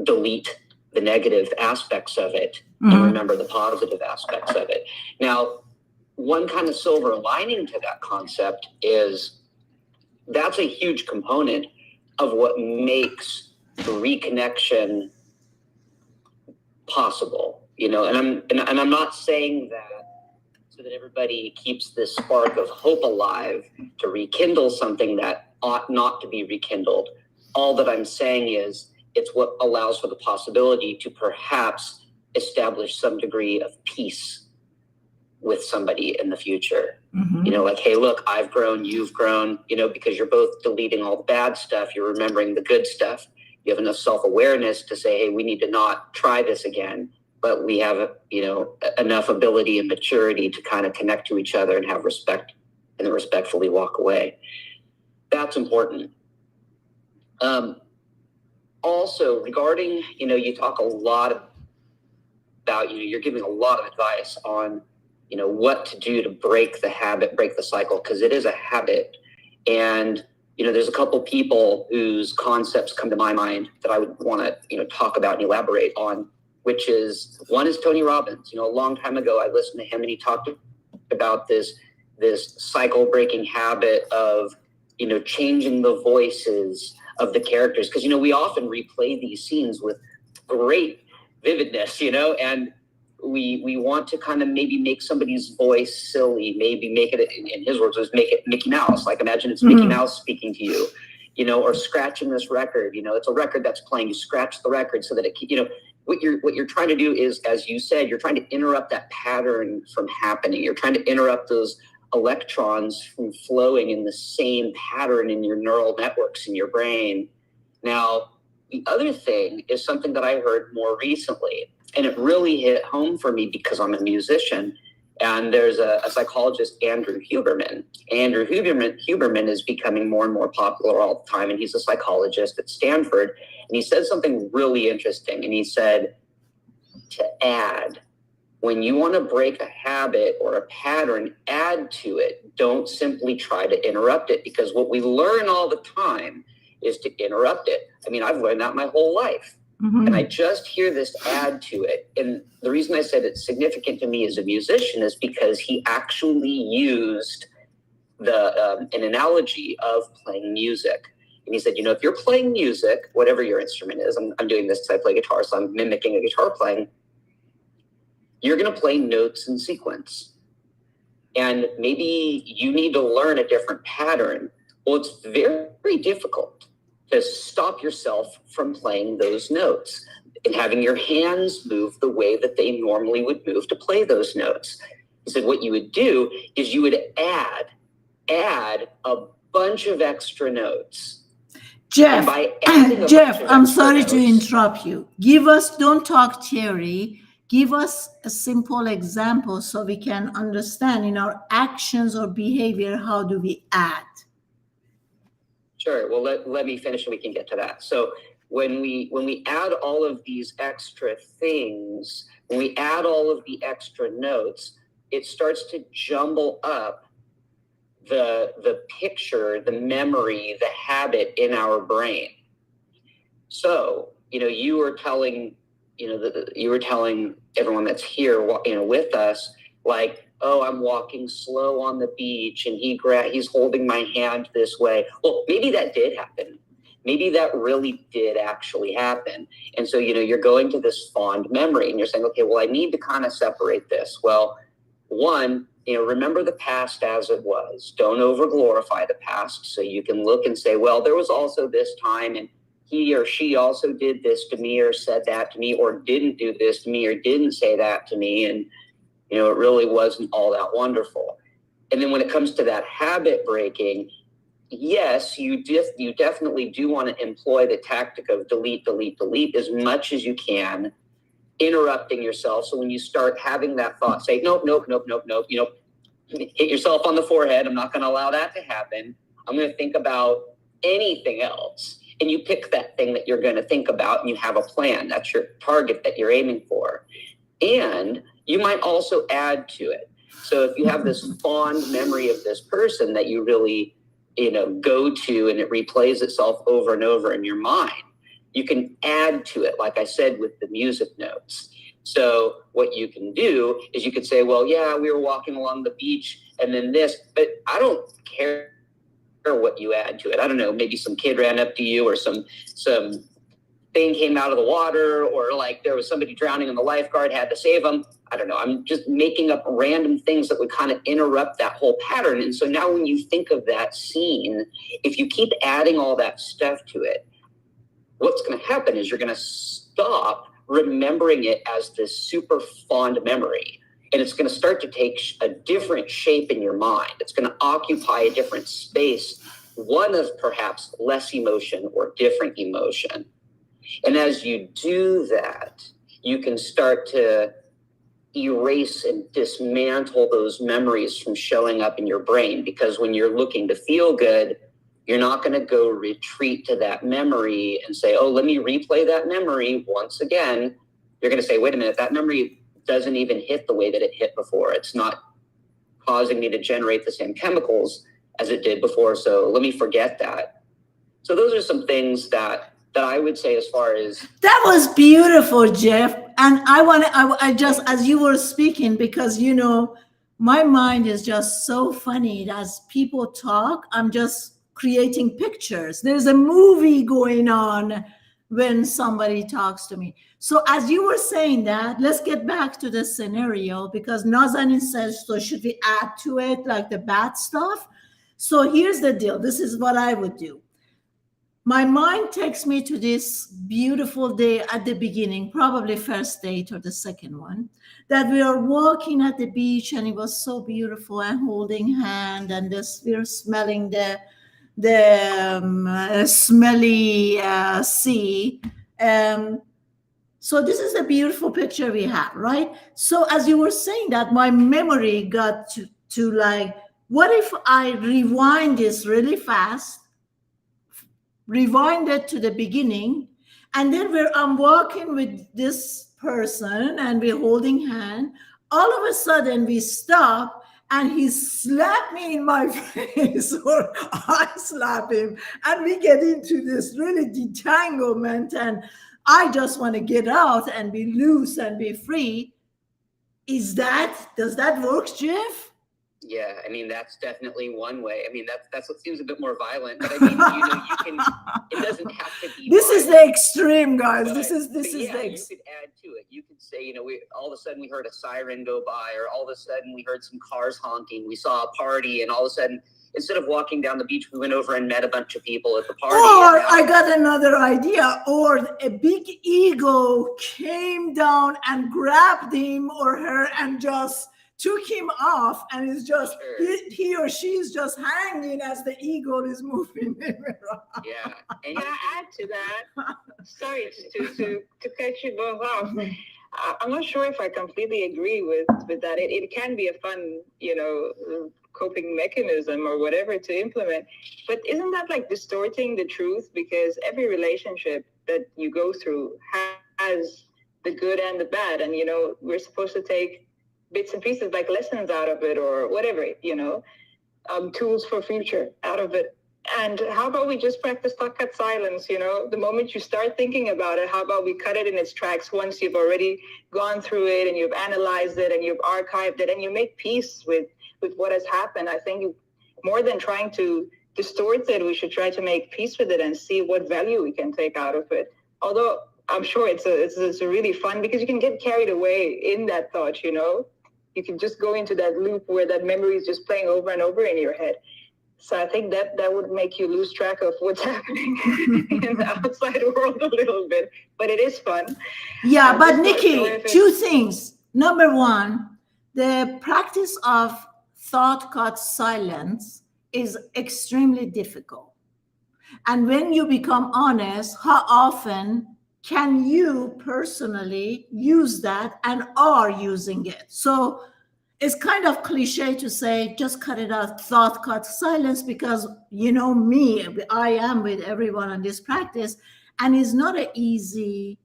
Speaker 4: delete the negative aspects of it, mm-hmm. and remember the positive aspects of it. Now, one kind of silver lining to that concept is that's a huge component of what makes reconnection possible, and I'm not saying that so that everybody keeps this spark of hope alive to rekindle something that ought not to be rekindled. All that I'm saying is it's what allows for the possibility to perhaps establish some degree of peace with somebody in the future. Mm-hmm. Like, hey, look, I've grown, you've grown, because you're both deleting all the bad stuff. You're remembering the good stuff. You have enough self-awareness to say, hey, we need to not try this again. But we have, enough ability and maturity to kind of connect to each other and have respect and then respectfully walk away. That's important. Also, regarding, you talk a lot about, you're giving a lot of advice on, what to do to break the habit, break the cycle, because it is a habit. And, there's a couple people whose concepts come to my mind that I would want to, talk about and elaborate on, which is, one is Tony Robbins. A long time ago, I listened to him and he talked about this cycle breaking habit of, changing the voices of the characters. Because, we often replay these scenes with great vividness, and we want to kind of maybe make somebody's voice silly, maybe make it, in his words, was make it Mickey Mouse. Like, imagine it's Mickey Mouse speaking to you, or scratching this record. It's a record that's playing. You scratch the record so that it, what you're trying to do is, as you said, you're trying to interrupt that pattern from happening. You're trying to interrupt those electrons from flowing in the same pattern in your neural networks in your brain. Now, the other thing is something that I heard more recently, and it really hit home for me because I'm a musician. And there's a psychologist, Andrew Huberman. Andrew Huberman is becoming more and more popular all the time, and he's a psychologist at Stanford. And he said something really interesting, and he said to add. When you want to break a habit or a pattern, add to it. Don't simply try to interrupt it, because what we learn all the time is to interrupt it. I mean, I've learned that my whole life. Mm-hmm. And I just hear this add to it. And the reason I said it's significant to me as a musician is because he actually used an analogy of playing music. And he said, if you're playing music, whatever your instrument is, I'm doing this because I play guitar, so I'm mimicking a guitar playing. You're going to play notes in sequence. And maybe you need to learn a different pattern. Well, it's very, very difficult to stop yourself from playing those notes and having your hands move the way that they normally would move to play those notes. He said what you would do is you would add a bunch of extra notes.
Speaker 1: Jeff, I'm sorry to interrupt you. Don't talk theory. Give us a simple example so we can understand in our actions or behavior, how do we add?
Speaker 4: Sure. Well, let me finish and we can get to that. So when we add all of these extra things, when we add all of the extra notes, it starts to jumble up the picture, the memory, the habit in our brain. So, you were telling everyone that's here, with us, like, oh, I'm walking slow on the beach and he's holding my hand this way. Well, maybe that did happen. Maybe that really did actually happen. And so, you're going to this fond memory and you're saying, okay, well, I need to kind of separate this. Well, one, remember the past as it was. Don't over glorify the past. So you can look and say, well, there was also this time and he or she also did this to me or said that to me or didn't do this to me or didn't say that to me. And, it really wasn't all that wonderful. And then when it comes to that habit breaking, yes, you definitely do want to employ the tactic of delete as much as you can, interrupting yourself. So when you start having that thought, say, nope, hit yourself on the forehead. I'm not going to allow that to happen. I'm going to think about anything else. And you pick that thing that you're going to think about and you have a plan. That's your target that you're aiming for. And you might also add to it. So if you have this fond memory of this person that you really, go to and it replays itself over and over in your mind, you can add to it, like I said, with the music notes. So what you can do is you could say, well, yeah, we were walking along the beach and then this, but I don't care what you add to it. I don't know, maybe some kid ran up to you or some thing came out of the water or like there was somebody drowning and the lifeguard had to save them. I don't know. I'm just making up random things that would kind of interrupt that whole pattern. And so now when you think of that scene, if you keep adding all that stuff to it, what's going to happen is you're going to stop remembering it as this super fond memory. And it's going to start to take a different shape in your mind. It's going to occupy a different space, one of perhaps less emotion or different emotion. And as you do that, you can start to erase and dismantle those memories from showing up in your brain. Because when you're looking to feel good, you're not going to go retreat to that memory and say, oh, let me replay that memory once again. You're going to say, wait a minute, that memory doesn't even hit the way that it hit before. It's not causing me to generate the same chemicals as it did before. So let me forget that. So those are some things that I would say as far as...
Speaker 1: That was beautiful, Jeff. And I just, as you were speaking, because, my mind is just so funny. As people talk, I'm just creating pictures. There's a movie going on when somebody talks to me. So as you were saying that, let's get back to the scenario, because Nazanin says, so should we add to it like the bad stuff? So here's the deal. This is what I would do. My mind takes me to this beautiful day at the beginning, probably first date or the second one, that we are walking at the beach and it was so beautiful and holding hand and we were smelling smelly sea. So this is a beautiful picture we have, right? So as you were saying that, my memory got to like, what if I rewind this really fast, rewind it to the beginning, and then where I'm walking with this person and we're holding hand, all of a sudden we stop and he slapped me in my face or I slap him, and we get into this really detanglement, and I just want to get out and be loose and be free. Does that work, Jeff?
Speaker 4: Yeah, I mean, that's definitely one way. I mean, that's what seems a bit more violent, but I mean, you can, it doesn't have to be
Speaker 1: This is
Speaker 4: violent,
Speaker 1: the extreme, guys.
Speaker 4: but,
Speaker 1: this is
Speaker 4: but
Speaker 1: the
Speaker 4: you could add to it. You could say, we all of a sudden we heard a siren go by, or all of a sudden we heard some cars honking. We saw a party, and all of a sudden, instead of walking down the beach, we went over and met a bunch of people at the party.
Speaker 1: Or I got another idea. Or a big ego came down and grabbed him or her and just took him off, and it's just he or she is just hanging as the eagle is moving him around.
Speaker 4: Yeah. And
Speaker 5: Can I add to that? Sorry to cut you both off. I'm not sure if I completely agree with that. It can be a fun, coping mechanism or whatever to implement. But isn't that like distorting the truth? Because every relationship that you go through has the good and the bad. And, we're supposed to take bits and pieces, like lessons out of it or whatever, tools for future out of it. And how about we just practice cut silence? The moment you start thinking about it, how about we cut it in its tracks once you've already gone through it and you've analyzed it and you've archived it and you make peace with what has happened. I think more than trying to distort it, we should try to make peace with it and see what value we can take out of it. Although I'm sure it's a really fun, because you can get carried away in that thought, You can just go into that loop where that memory is just playing over and over in your head. So I think that would make you lose track of what's happening in the outside world a little bit. But it is fun.
Speaker 1: Yeah, but Nikki, two things. Number one, the practice of thought cut silence is extremely difficult. And when you become honest, how often can you personally use that and are using it? So it's kind of cliche to say, just cut it out, thought cut silence, because me, I am with everyone on this practice, and it's not an easy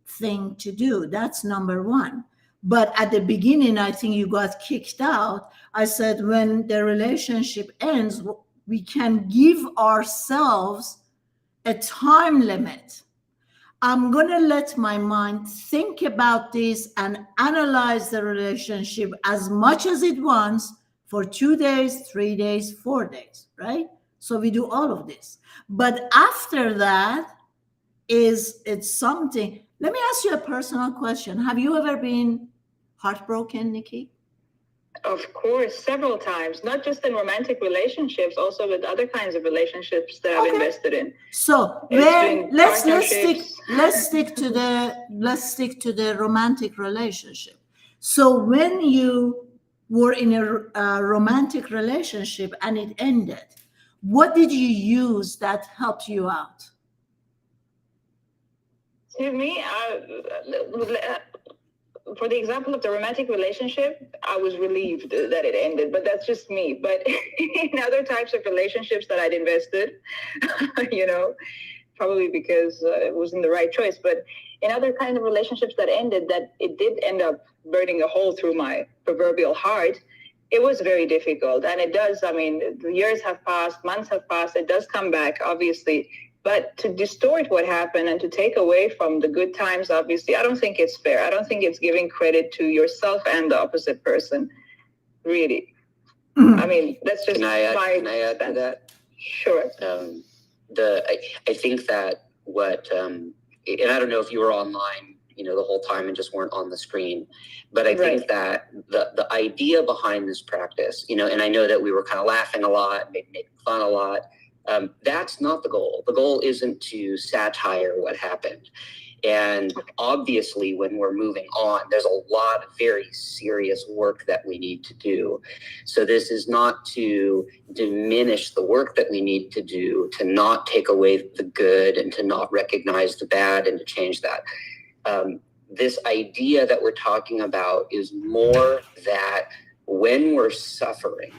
Speaker 1: thing to do. That's number one. But at the beginning, I think you got kicked out. I said, when the relationship ends, we can give ourselves a time limit. I'm going to let my mind think about this and analyze the relationship as much as it wants for 2 days, 3 days, 4 days, right? So we do all of this. But after that, it's something. Let me ask you a personal question. Have you ever been heartbroken, Nikki?
Speaker 5: Of course, several times, not just in romantic relationships, also with other kinds of relationships that I've invested in.
Speaker 1: So let's stick to the romantic relationship. So when you were in a romantic relationship and it ended, what did you use that helped you out?
Speaker 5: To me, for the example of the romantic relationship, I was relieved that it ended, but that's just me. But in other types of relationships that I'd invested, probably because it wasn't the right choice, but in other kind of relationships that ended, that it did end up burning a hole through my proverbial heart, it was very difficult. And it does, years have passed, months have passed, it does come back, obviously. But to distort what happened and to take away from the good times, obviously, I don't think it's fair. I don't think it's giving credit to yourself and the opposite person, really.
Speaker 1: Mm-hmm.
Speaker 5: That's just
Speaker 4: Can I add to that?
Speaker 5: Sure.
Speaker 4: I think that and I don't know if you were online, the whole time and just weren't on the screen, but I think that the idea behind this practice, and I know that we were kind of laughing a lot, making fun a lot. That's not the goal. The goal isn't to satire what happened. And obviously, when we're moving on, there's a lot of very serious work that we need to do. So this is not to diminish the work that we need to do, to not take away the good and to not recognize the bad and to change that. This idea that we're talking about is more that when we're suffering,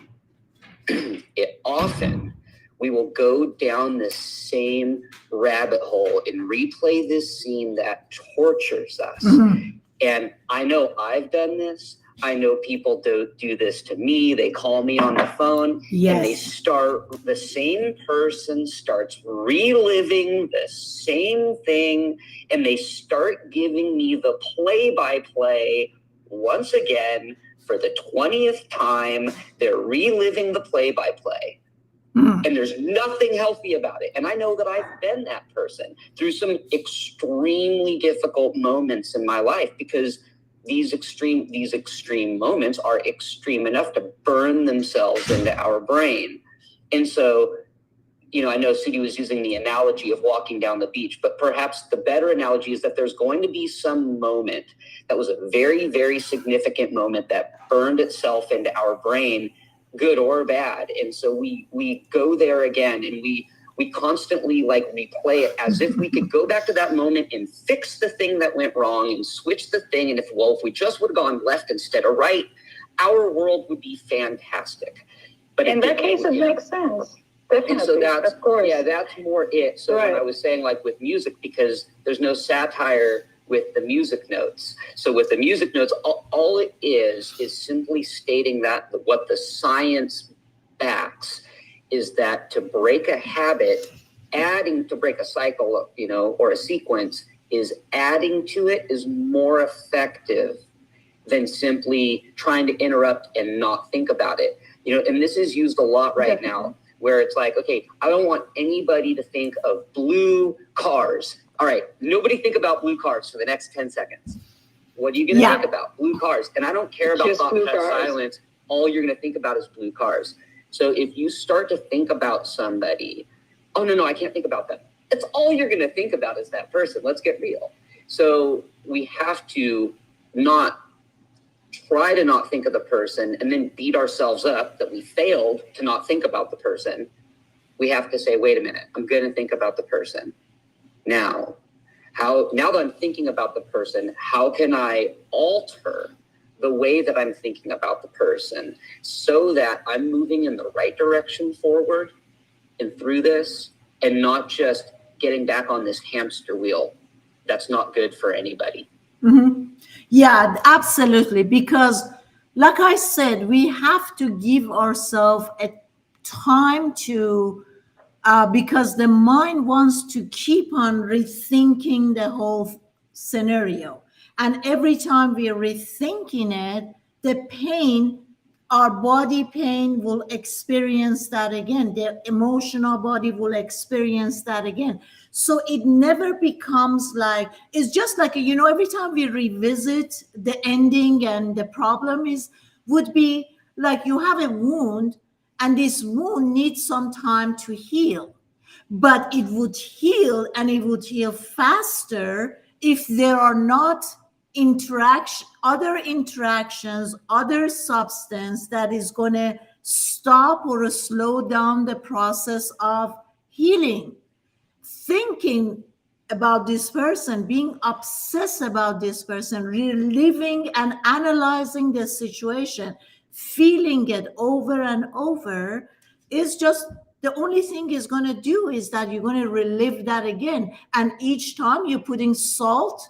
Speaker 4: it often we will go down this same rabbit hole and replay this scene that tortures us. Mm-hmm. And I know I've done this. I know people do this to me. They call me on the phone. Yes. And the same person starts reliving the same thing, and they start giving me the play-by-play once again for the 20th time. They're reliving the play-by-play. And there's nothing healthy about it. And I know that I've been that person through some extremely difficult moments in my life, because these extreme moments are extreme enough to burn themselves into our brain. And so, I know Sudi was using the analogy of walking down the beach, but perhaps the better analogy is that there's going to be some moment that was a very, very significant moment that burned itself into our brain, good or bad. And so we go there again, and we constantly replay it as if we could go back to that moment and fix the thing that went wrong and switch the thing. And if we just would have gone left instead of right, our world would be fantastic. But
Speaker 5: in that case, it makes sense. Definitely.
Speaker 4: And so that's,
Speaker 5: of course.
Speaker 4: Yeah, that's more it. So right. When I was saying with music, because there's no satire with the music notes. So with the music notes, all it is simply stating that what the science backs is that to break a habit, to break a cycle, or a sequence, is adding to it is more effective than simply trying to interrupt and not think about it. And this is used a lot right now, where it's okay, I don't want anybody to think of blue cars. All right, nobody think about blue cars for the next 10 seconds. What are you going to think about? Blue cars. And I don't care about thought silence. All you're going to think about is blue cars. So if you start to think about somebody, oh, no, I can't think about them. That's all you're going to think about is that person. Let's get real. So we have to try to not think of the person and then beat ourselves up that we failed to not think about the person. We have to say, wait a minute, I'm going to think about the person. Now that I'm thinking about the person, how can I alter the way that I'm thinking about the person so that I'm moving in the right direction forward and through this, and not just getting back on this hamster wheel that's not good for anybody.
Speaker 1: Mm-hmm. Yeah, absolutely. Because like I said, we have to give ourselves a time to because the mind wants to keep on rethinking the whole scenario. And every time we are rethinking it, the pain, our body pain will experience that again. The emotional body will experience that again. So it never becomes it's just every time we revisit the ending, and the problem would be you have a wound, and this wound needs some time to heal, but it would heal, and it would heal faster if there are not other interactions, other substance that is going to stop or slow down the process of healing. Thinking about this person, being obsessed about this person, reliving and analyzing the situation, feeling it over and over, is just the only thing is going to do is that you're going to relive that again. And each time you're putting salt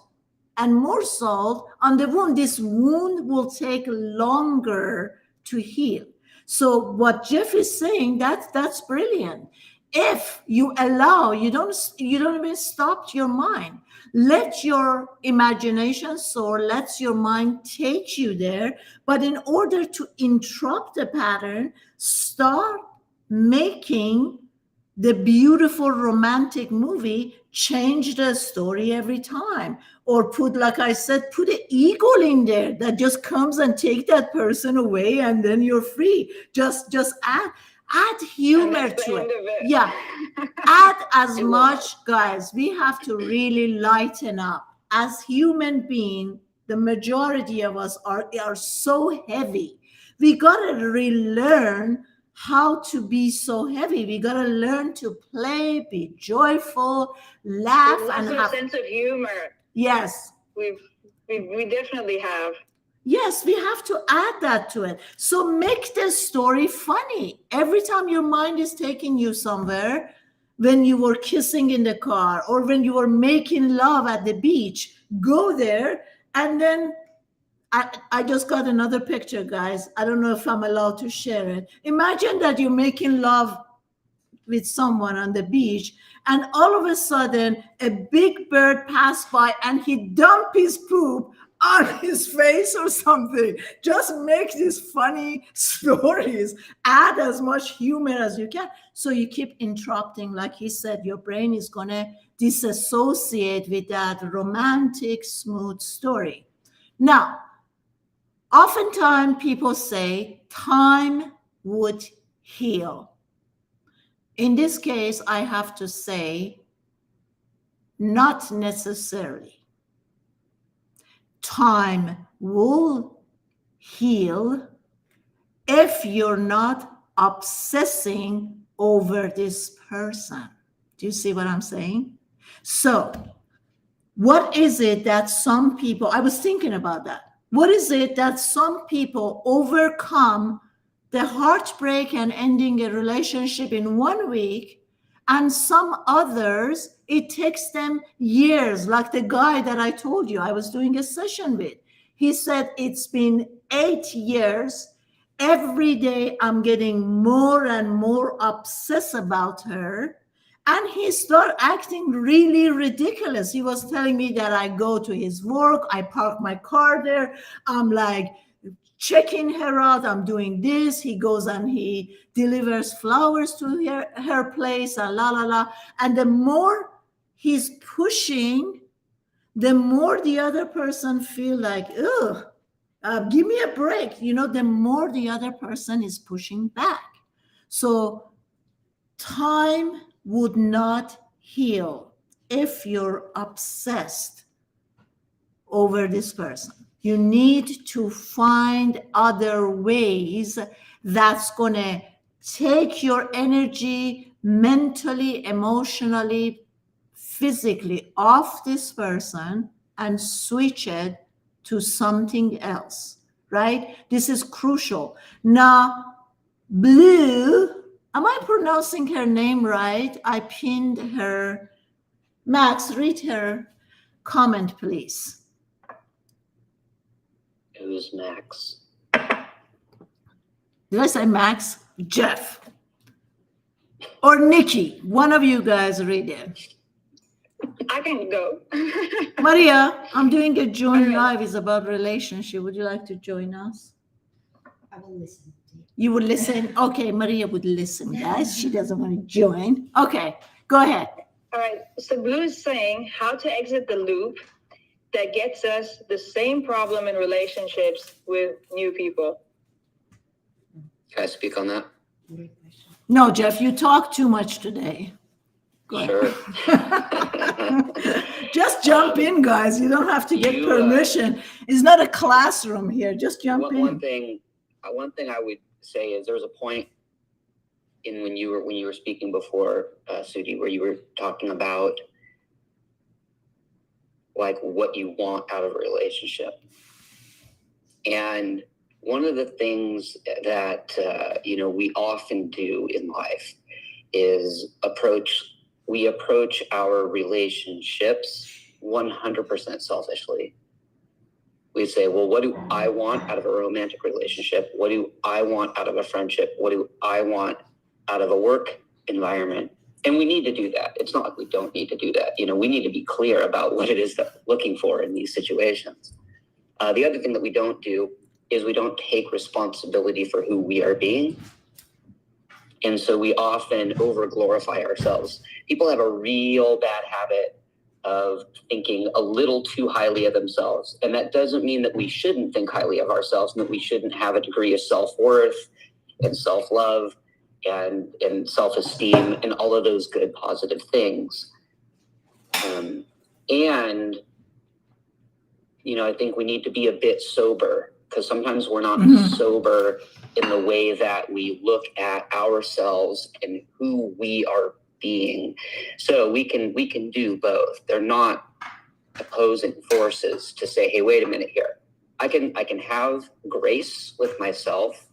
Speaker 1: and more salt on the wound, this wound will take longer to heal. So what Jeff is saying, that's brilliant. If you allow, you don't even stop your mind. Let your imagination soar, let your mind take you there. But in order to interrupt the pattern, start making the beautiful romantic movie, change the story every time. Or put, like I said, put an eagle in there that just comes and take that person away, and then you're free. Just add. Add humor to it. Yeah. Add as much, guys. We have to really lighten up. As human beings, the majority of us are so heavy. We gotta relearn how to be so heavy. We gotta learn to play, be joyful, laugh, and have
Speaker 5: a sense of humor.
Speaker 1: Yes.
Speaker 5: We definitely have.
Speaker 1: Yes, we have to add that to it. So make the story funny. Every time your mind is taking you somewhere, when you were kissing in the car or when you were making love at the beach, go there. And then I just got another picture, guys. I don't know if I'm allowed to share it. Imagine that you're making love with someone on the beach, and all of a sudden a big bird passed by and he dumped his poop on his face or something. Just make these funny stories. Add as much humor as you can. So you keep interrupting. Like he said, your brain is going to disassociate with that romantic, smooth story. Now, oftentimes people say time would heal. In this case, I have to say, not necessarily. Time will heal if you're not obsessing over this person. Do you see what I'm saying? So, what is it that some people, I was thinking about that. What is it that some people overcome the heartbreak and ending a relationship in 1 week, and some others, it takes them years, like the guy that I told you I was doing a session with. He said, it's been 8 years. Every day I'm getting more and more obsessed about her. And he started acting really ridiculous. He was telling me that I go to his work, I park my car there, I'm like checking her out, I'm doing this. He goes and he delivers flowers to her place, and la la la. And the more he's pushing, the more the other person feel like, ugh, give me a break. You know, the more the other person is pushing back. So time would not heal if you're obsessed over this person. You need to find other ways that's going to take your energy mentally, emotionally, physically off this person and switch it to something else, right? This is crucial. Now, Blue, am I pronouncing her name right? I pinned her. Max, read her comment, please.
Speaker 4: Who's Max?
Speaker 1: Did I say Max? Jeff. Or Nikki. One of you guys read it.
Speaker 5: I can go.
Speaker 1: Maria, I'm doing a join live. It's about relationship. Would you like to join us?
Speaker 6: I will listen.
Speaker 1: You would listen? Okay, Maria would listen, guys. She doesn't want to join. Okay, go ahead.
Speaker 5: All right. So Blue is saying how to exit the loop that gets us the same problem in relationships with new people.
Speaker 4: Can I speak on that?
Speaker 1: No, Jeff, you talk too much today. Go
Speaker 4: Sure.
Speaker 1: Just jump in, guys. You don't have to get permission. It's not a classroom here. Just jump in.
Speaker 4: One thing I would say is there was a point in when you were speaking before, Sudi, where you were talking about like what you want out of a relationship. And one of the things that we often do in life is we approach our relationships 100% selfishly. We say, well, what do I want out of a romantic relationship? What do I want out of a friendship? What do I want out of a work environment? And we need to do that. It's not like we don't need to do that. We need to be clear about what it is that we're looking for in these situations. The other thing that we don't do is we don't take responsibility for who we are being. And so we often over-glorify ourselves. People have a real bad habit of thinking a little too highly of themselves. And that doesn't mean that we shouldn't think highly of ourselves and that we shouldn't have a degree of self-worth and self-love and self-esteem and all of those good positive things. And I think we need to be a bit sober, because sometimes we're not sober in the way that we look at ourselves and who we are being. So we can do both. They're not opposing forces to say, hey, wait a minute here. I can have grace with myself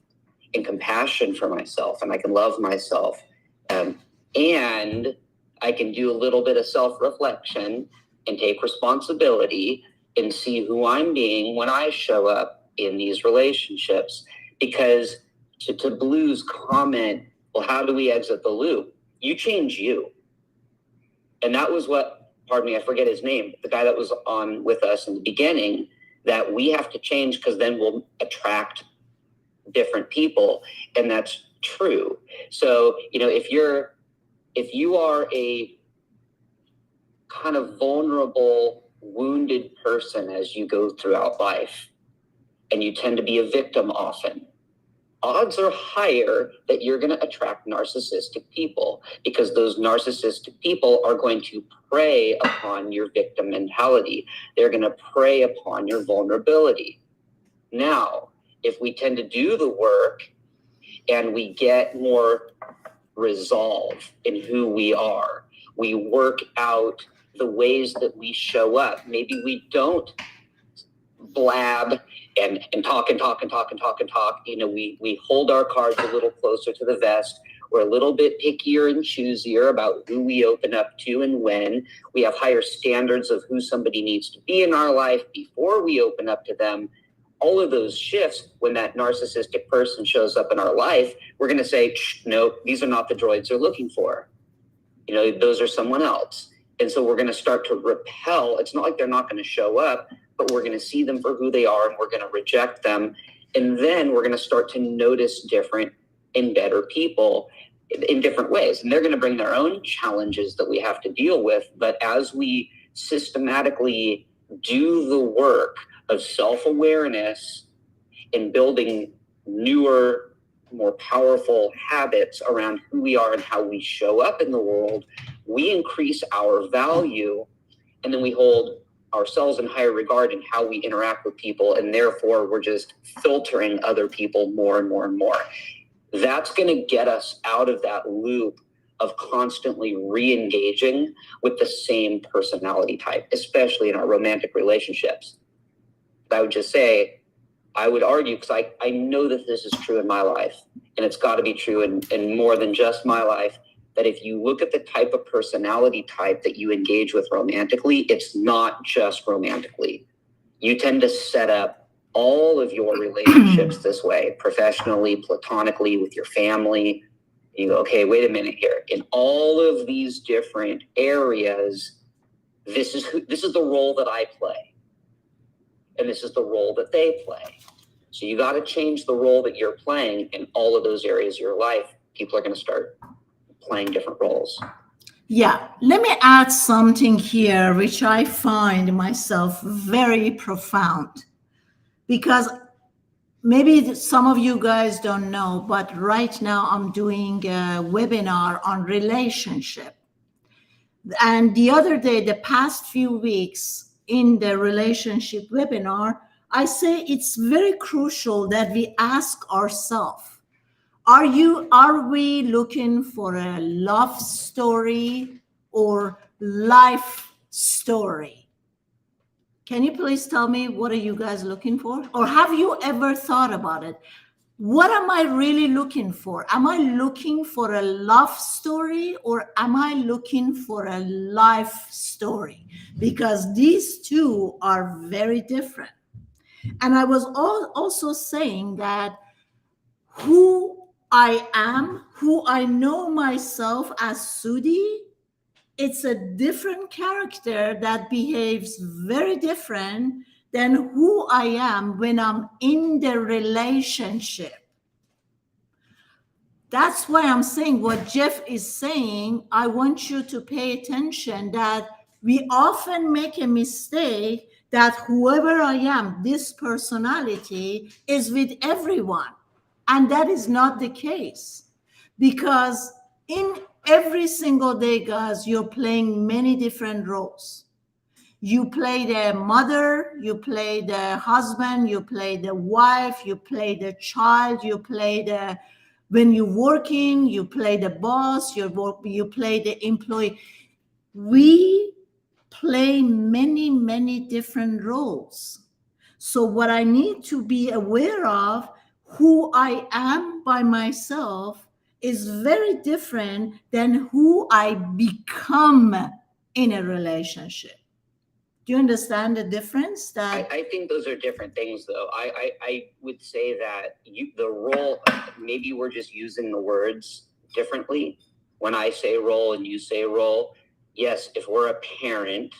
Speaker 4: and compassion for myself, and I can love myself. And I can do a little bit of self-reflection and take responsibility and see who I'm being when I show up in these relationships. Because to Blue's comment, well, how do we exit the loop? You change you. And that was what, pardon me, I forget his name, the guy that was on with us in the beginning, that we have to change, because then we'll attract different people. And that's true. So, if you are a kind of vulnerable, wounded person as you go throughout life, and you tend to be a victim often, odds are higher that you're going to attract narcissistic people, because those narcissistic people are going to prey upon your victim mentality. They're going to prey upon your vulnerability. Now, if we tend to do the work and we get more resolve in who we are, we work out the ways that we show up. Maybe we don't blab and talk and talk and talk and talk and talk. We hold our cards a little closer to the vest. We're a little bit pickier and choosier about who we open up to and when. We have higher standards of who somebody needs to be in our life before we open up to them. All of those shifts, when that narcissistic person shows up in our life, we're going to say, no, these are not the droids they're looking for. Those are someone else. And so we're going to start to repel. It's not like they're not going to show up, but we're going to see them for who they are, and we're going to reject them. And then we're going to start to notice different and better people in different ways. And they're going to bring their own challenges that we have to deal with. But as we systematically do the work of self-awareness and building newer, more powerful habits around who we are and how we show up in the world, we increase our value, and then we hold ourselves in higher regard in how we interact with people, and therefore we're just filtering other people more and more and more. That's going to get us out of that loop of constantly re-engaging with the same personality type, especially in our romantic relationships. I would just say, I would argue, because I know that this is true in my life, and it's got to be true in more than just my life, that if you look at the type of personality type that you engage with romantically, it's not just romantically. You tend to set up all of your relationships this way, professionally, platonically, with your family. You go, okay, wait a minute here. In all of these different areas, this is the role that I play. And this is the role that they play. So you got to change the role that you're playing in all of those areas of your life. People are going to start playing different roles.
Speaker 1: Yeah, let me add something here, which I find myself very profound, because maybe some of you guys don't know, but right now I'm doing a webinar on relationship. And the other day, the past few weeks in the relationship webinar, I say it's very crucial that we ask ourselves, are we looking for a love story or life story? Can you please tell me, what are you guys looking for? Or have you ever thought about it? What am I really looking for? Am I looking for a love story, or am I looking for a life story? Because these two are very different. And I was also saying that who I am, who I know myself as Sudhi, it's a different character that behaves very different than who I am when I'm in the relationship. That's why I'm saying what Jeff is saying. I want you to pay attention that we often make a mistake that whoever I am, this personality is with everyone. And that is not the case. Because in every single day, guys, you're playing many different roles. You play the mother, you play the husband, you play the wife, you play the child, you play the, when you're working, you play the boss, you play the employee. We play many, many different roles. So what I need to be aware of, who I am by myself, is very different than who I become in a relationship. Do you understand the difference? That
Speaker 4: I think those are different things, though. I would say that the role, maybe we're just using the words differently. When I say role and you say role, yes, if we're a parent,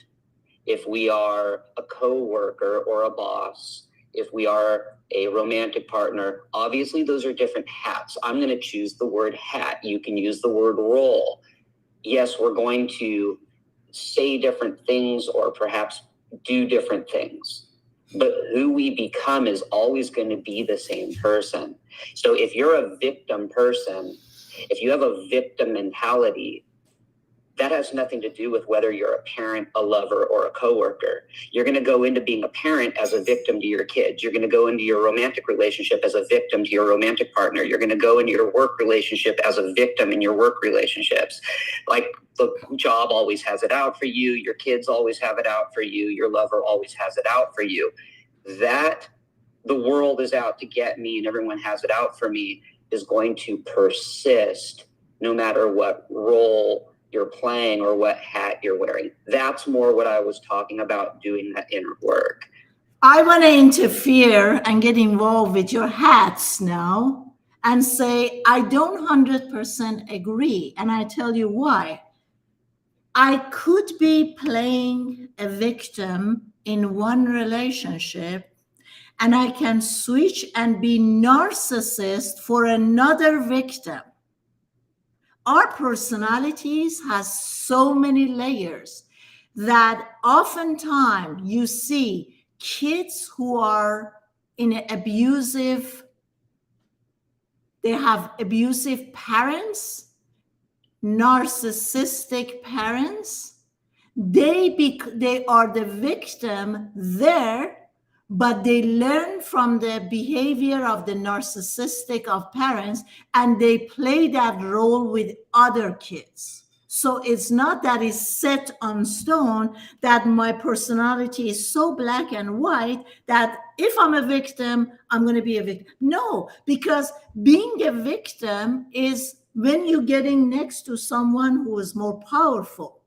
Speaker 4: if we are a coworker or a boss, if we are a romantic partner, obviously those are different hats. I'm going to choose the word hat. You can use the word role. Yes, we're going to say different things or perhaps do different things, but who we become is always going to be the same person. So if you're a victim person, if you have a victim mentality, that has nothing to do with whether you're a parent, a lover, or a coworker. You're going to go into being a parent as a victim to your kids. You're going to go into your romantic relationship as a victim to your romantic partner. You're going to go into your work relationship as a victim in your work relationships. Like, the job always has it out for you. Your kids always have it out for you. Your lover always has it out for you. That the world is out to get me and everyone has it out for me is going to persist no matter what role you're playing or what hat you're wearing. That's more what I was talking about, doing that inner work.
Speaker 1: I want to interfere and get involved with your hats now and say, I don't 100% agree. And I tell you why. I could be playing a victim in one relationship, and I can switch and be narcissist for another victim. Our personalities has so many layers that oftentimes you see kids who are in an abusive, they have abusive parents, narcissistic parents. They are the victim there, but they learn from the behavior of the narcissistic of parents, and they play that role with other kids. So it's not that it's set on stone that my personality is so black and white that if I'm a victim, I'm going to be a victim. No, because being a victim is when you're getting next to someone who is more powerful.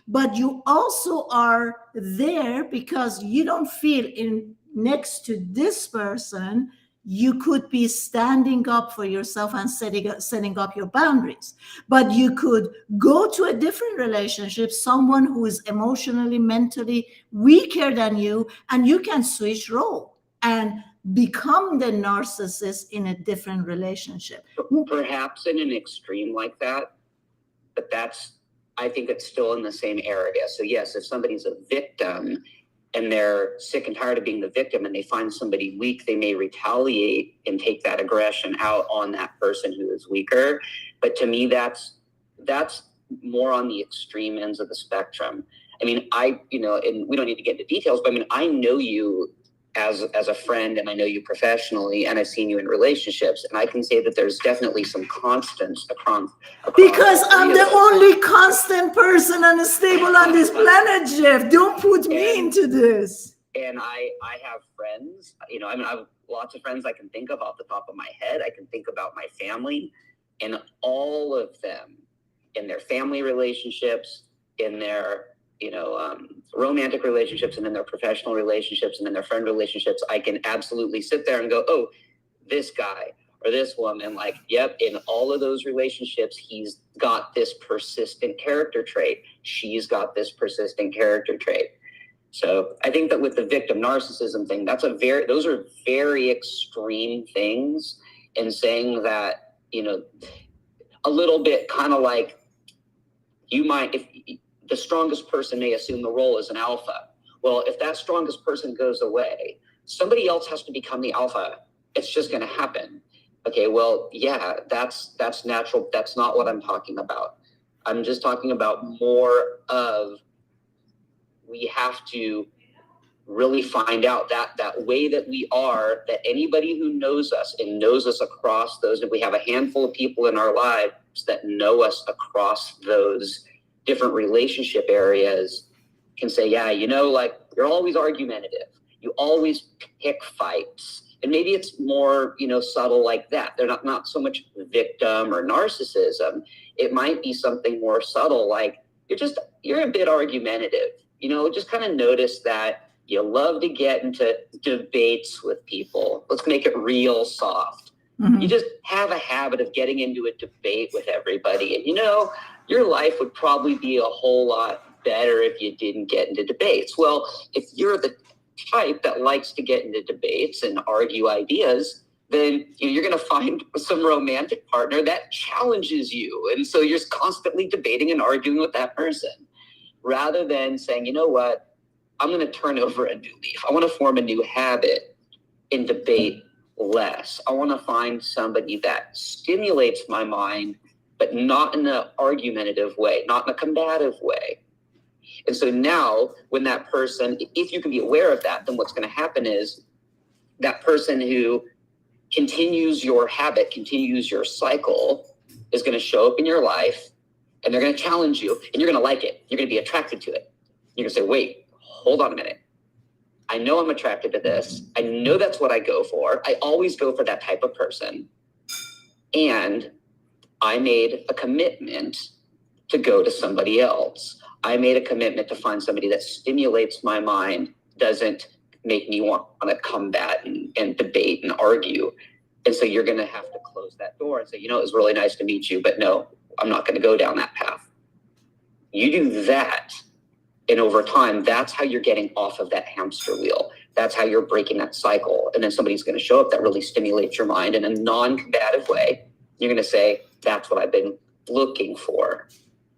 Speaker 1: But you also are there because you don't feel in next to this person, you could be standing up for yourself and setting up your boundaries. But you could go to a different relationship, someone who is emotionally, mentally weaker than you, and you can switch role and become the narcissist in a different relationship.
Speaker 4: Perhaps in an extreme like that, but I think it's still in the same area. So yes, if somebody's a victim and they're sick and tired of being the victim and they find somebody weak, they may retaliate and take that aggression out on that person who is weaker. But to me, that's more on the extreme ends of the spectrum. I mean, and we don't need to get into details, but I mean, I know you as a friend, and I know you professionally, and I've seen you in relationships, and I can say that there's definitely some constants across
Speaker 1: because I'm the only constant person and stable on this planet, Jeff. Don't put me into this.
Speaker 4: And I have friends, I have lots of friends I can think of off the top of my head. I can think about my family, and all of them in their family relationships, in their romantic relationships, and in their professional relationships, and in their friend relationships, I can absolutely sit there and go, oh, this guy or this woman, like, yep, in all of those relationships, he's got this persistent character trait. She's got this persistent character trait. So I think that with the victim narcissism thing, those are very extreme things, and saying that, a little bit kind of like if the strongest person may assume the role as an alpha. Well, if that strongest person goes away, somebody else has to become the alpha. It's just going to happen. Okay, well, yeah, that's natural. That's not what I'm talking about. I'm just talking about more of, we have to really find out that way that we are, that anybody who knows us and knows us across those, if we have a handful of people in our lives that know us across those different relationship areas, can say, yeah, like, you're always argumentative, you always pick fights. And maybe it's more, subtle like that. They're not so much victim or narcissism. It might be something more subtle, like you're a bit argumentative. Just kind of notice that you love to get into debates with people. Let's make it real soft. Mm-hmm. You just have a habit of getting into a debate with everybody. And your life would probably be a whole lot better if you didn't get into debates. Well, if you're the type that likes to get into debates and argue ideas, then you're going to find some romantic partner that challenges you. And so you're constantly debating and arguing with that person, rather than saying, you know what, I'm going to turn over a new leaf. I want to form a new habit and debate less. I want to find somebody that stimulates my mind, but not in an argumentative way, not in a combative way. And so now when that person, if you can be aware of that, then what's going to happen is that person who continues your habit, continues your cycle, is going to show up in your life, and they're going to challenge you, and you're going to like it. You're going to be attracted to it. You're going to say, wait, hold on a minute. I know I'm attracted to this. I know that's what I go for. I always go for that type of person. And I made a commitment to go to somebody else. I made a commitment to find somebody that stimulates my mind, doesn't make me want to combat and debate and argue. And so you're going to have to close that door and say, it was really nice to meet you, but no, I'm not going to go down that path. You do that, and over time, that's how you're getting off of that hamster wheel. That's how you're breaking that cycle. And then somebody's going to show up that really stimulates your mind in a non-combative way. You're going to say, that's what I've been looking for.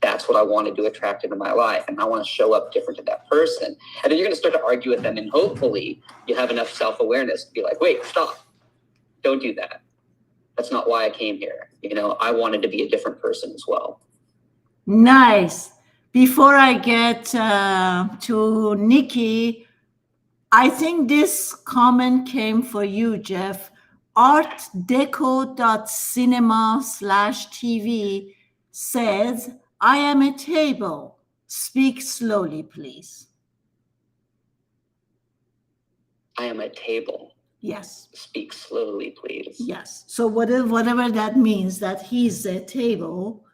Speaker 4: That's what I wanted to attract into my life. And I want to show up different to that person. And then you're going to start to argue with them. And hopefully you have enough self-awareness to be like, wait, stop. Don't do that. That's not why I came here. I wanted to be a different person as well.
Speaker 1: Nice. Before I get to Nikki, I think this comment came for you, Jeff. artdeco.cinema/TV says, I am a table. Speak slowly, please.
Speaker 4: I am a table.
Speaker 1: Yes.
Speaker 4: Speak slowly, please.
Speaker 1: Yes. So whatever that means, that he's a table,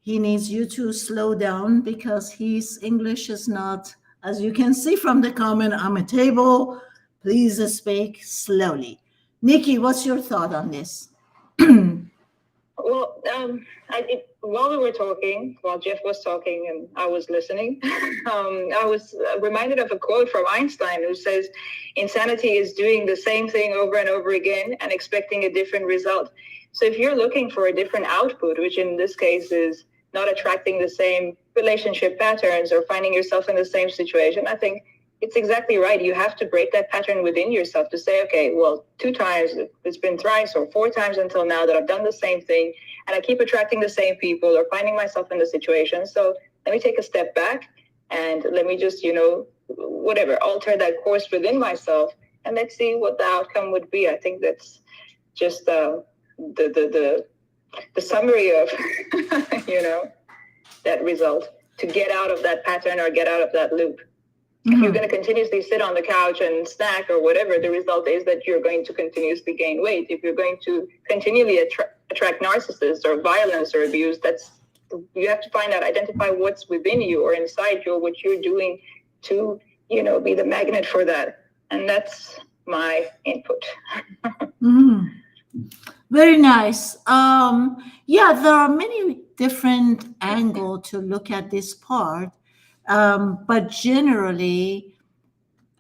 Speaker 1: he needs you to slow down because his English is not, as you can see from the comment, I'm a table. Please speak slowly. Nikki, what's your thought on this?
Speaker 5: Well, while we were talking, while Jeff was talking and I was listening, I was reminded of a quote from Einstein who says, insanity is doing the same thing over and over again and expecting a different result. So if you're looking for a different output, which in this case is not attracting the same relationship patterns or finding yourself in the same situation, I think it's exactly right. You have to break that pattern within yourself to say, okay, well, 2 times, it's been thrice or 4 times until now that I've done the same thing and I keep attracting the same people or finding myself in the situation. So let me take a step back and let me just, alter that course within myself and let's see what the outcome would be. I think that's just the summary of, that result, to get out of that pattern or get out of that loop. Mm-hmm. If you're going to continuously sit on the couch and snack or whatever, the result is that you're going to continuously gain weight. If you're going to continually attract narcissists or violence or abuse, you have to find out, identify what's within you or inside you, or what you're doing to, be the magnet for that. And that's my input.
Speaker 1: Mm-hmm. Very nice. There are many different angles to look at this part. But generally,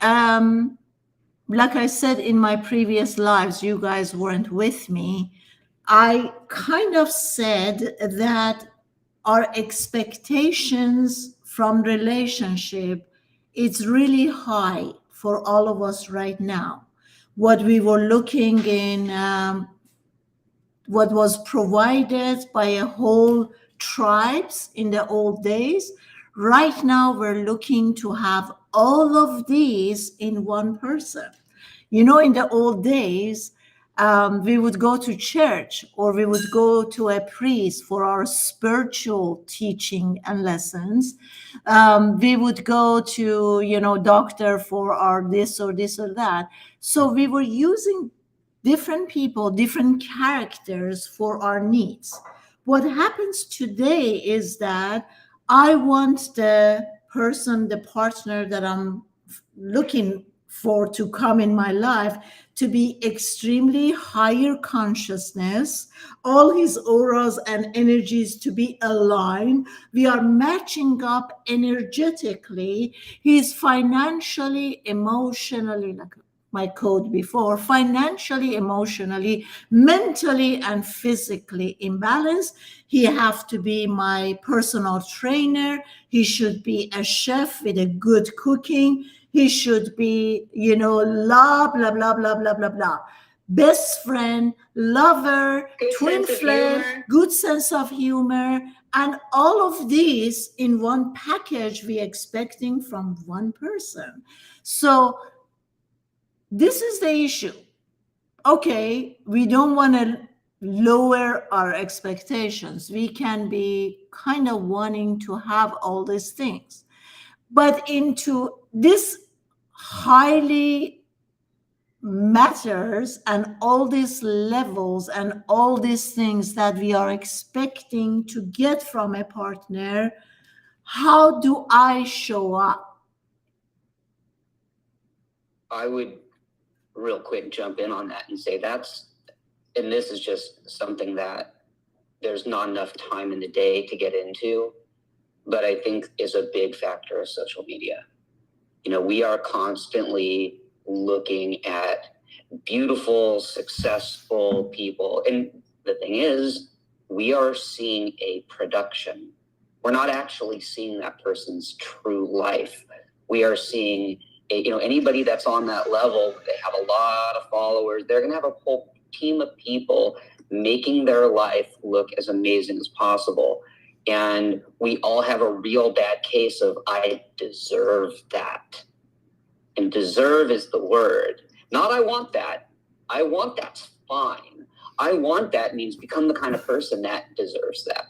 Speaker 1: like I said in my previous lives, you guys weren't with me. I kind of said that our expectations from relationship, it's really high for all of us right now. What we were looking in what was provided by a whole tribes in the old days. Right now, we're looking to have all of these in one person. You know, in the old days, we would go to church or we would go to a priest for our spiritual teaching and lessons. We would go to, doctor for our this or this or that. So we were using different people, different characters for our needs. What happens today is that I want the person, the partner that I'm looking for to come in my life to be extremely higher consciousness, all his auras and energies to be aligned. We are matching up energetically. He's financially, emotionally, like my code before, financially, emotionally, mentally, and physically imbalanced. He have to be my personal trainer. He should be a chef with a good cooking. He should be, blah, blah, blah, blah, blah, blah, blah. Best friend, lover,
Speaker 5: Good
Speaker 1: twin
Speaker 5: sense of
Speaker 1: flame,
Speaker 5: humor.
Speaker 1: good sense of humor, and all of these in one package we expecting from one person. So this is the issue. Okay, we don't want to lower our expectations. We can be kind of wanting to have all these things. But into this highly matters and all these levels and all these things that we are expecting to get from a partner, how do I show up?
Speaker 4: I would real quick jump in on that and say and this is just something that there's not enough time in the day to get into, but I think is a big factor of social media. We are constantly looking at beautiful, successful people. And the thing is, we are seeing a production. We're not actually seeing that person's true life. We are seeing anybody that's on that level, they have a lot of followers. They're going to have a whole team of people making their life look as amazing as possible. And we all have a real bad case of, I deserve that. And deserve is the word. Not I want that. I want that's fine. I want that means become the kind of person that deserves that.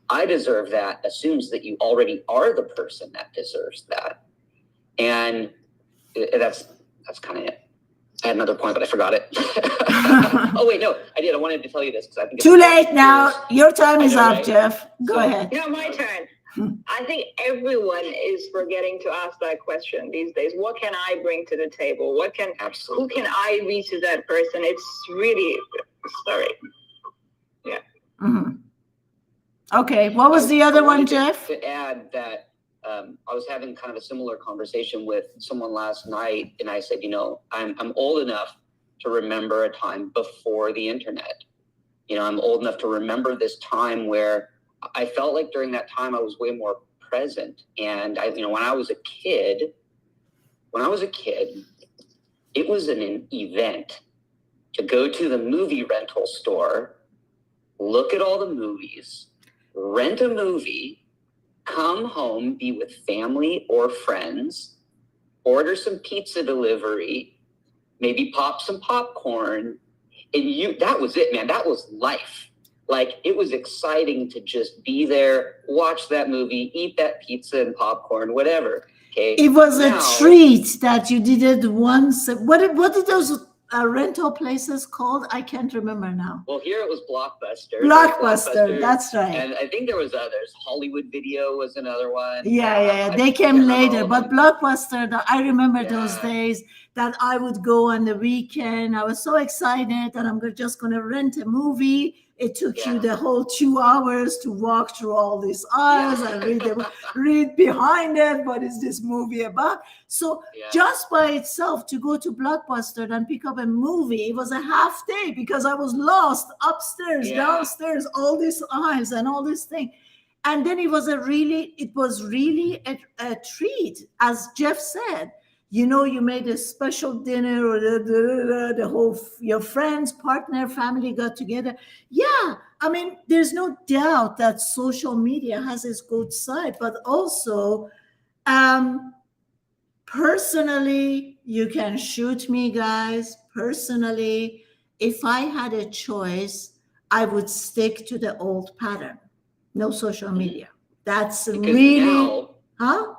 Speaker 4: I deserve that assumes that you already are the person that deserves that. And that's kind of it. I had another point, but I forgot it. Oh, wait, no, I did. I wanted to tell you this because I think
Speaker 1: Too late now. Your time is up, right? Jeff. Go ahead.
Speaker 5: No, my turn. I think everyone is forgetting to ask that question these days. What can I bring to the table? Who can I be to that person? It's really, sorry. Yeah.
Speaker 1: Mm-hmm. Okay. What was the other one, Jeff?
Speaker 4: To add that I was having kind of a similar conversation with someone last night, and I said, I'm old enough to remember a time before the internet. I'm old enough to remember this time where I felt like during that time I was way more present. And when I was a kid, it was an event to go to the movie rental store, look at all the movies, rent a movie, come home, be with family or friends, order some pizza delivery, maybe pop some popcorn. And that was it, man. That was life. Like, it was exciting to just be there, watch that movie, eat that pizza and popcorn, whatever. Okay.
Speaker 1: It was a treat that you did it once. What did those rental places called? I can't remember now.
Speaker 4: Well, here it was Blockbuster.
Speaker 1: Blockbuster, that's right.
Speaker 4: And I think there was others. Hollywood Video was another one.
Speaker 1: Yeah. They came later, but Blockbuster, I remember those days that I would go on the weekend. I was so excited that I'm just going to rent a movie. It took you the whole 2 hours to walk through all these aisles and read behind it. What is this movie about? So just by itself to go to Blockbuster and pick up a movie, it was a half day because I was lost upstairs, downstairs, all these aisles and all this thing. And then it was really a treat, as Jeff said. you know, you made a special dinner, or the whole, your friends, partner, family got together. Yeah, I mean, there's no doubt that social media has its good side, but also, um, personally, you can shoot me, guys. Personally, if I had a choice, I would stick to the old pattern. No social media. That's
Speaker 4: Because
Speaker 1: really,
Speaker 4: now,
Speaker 1: huh?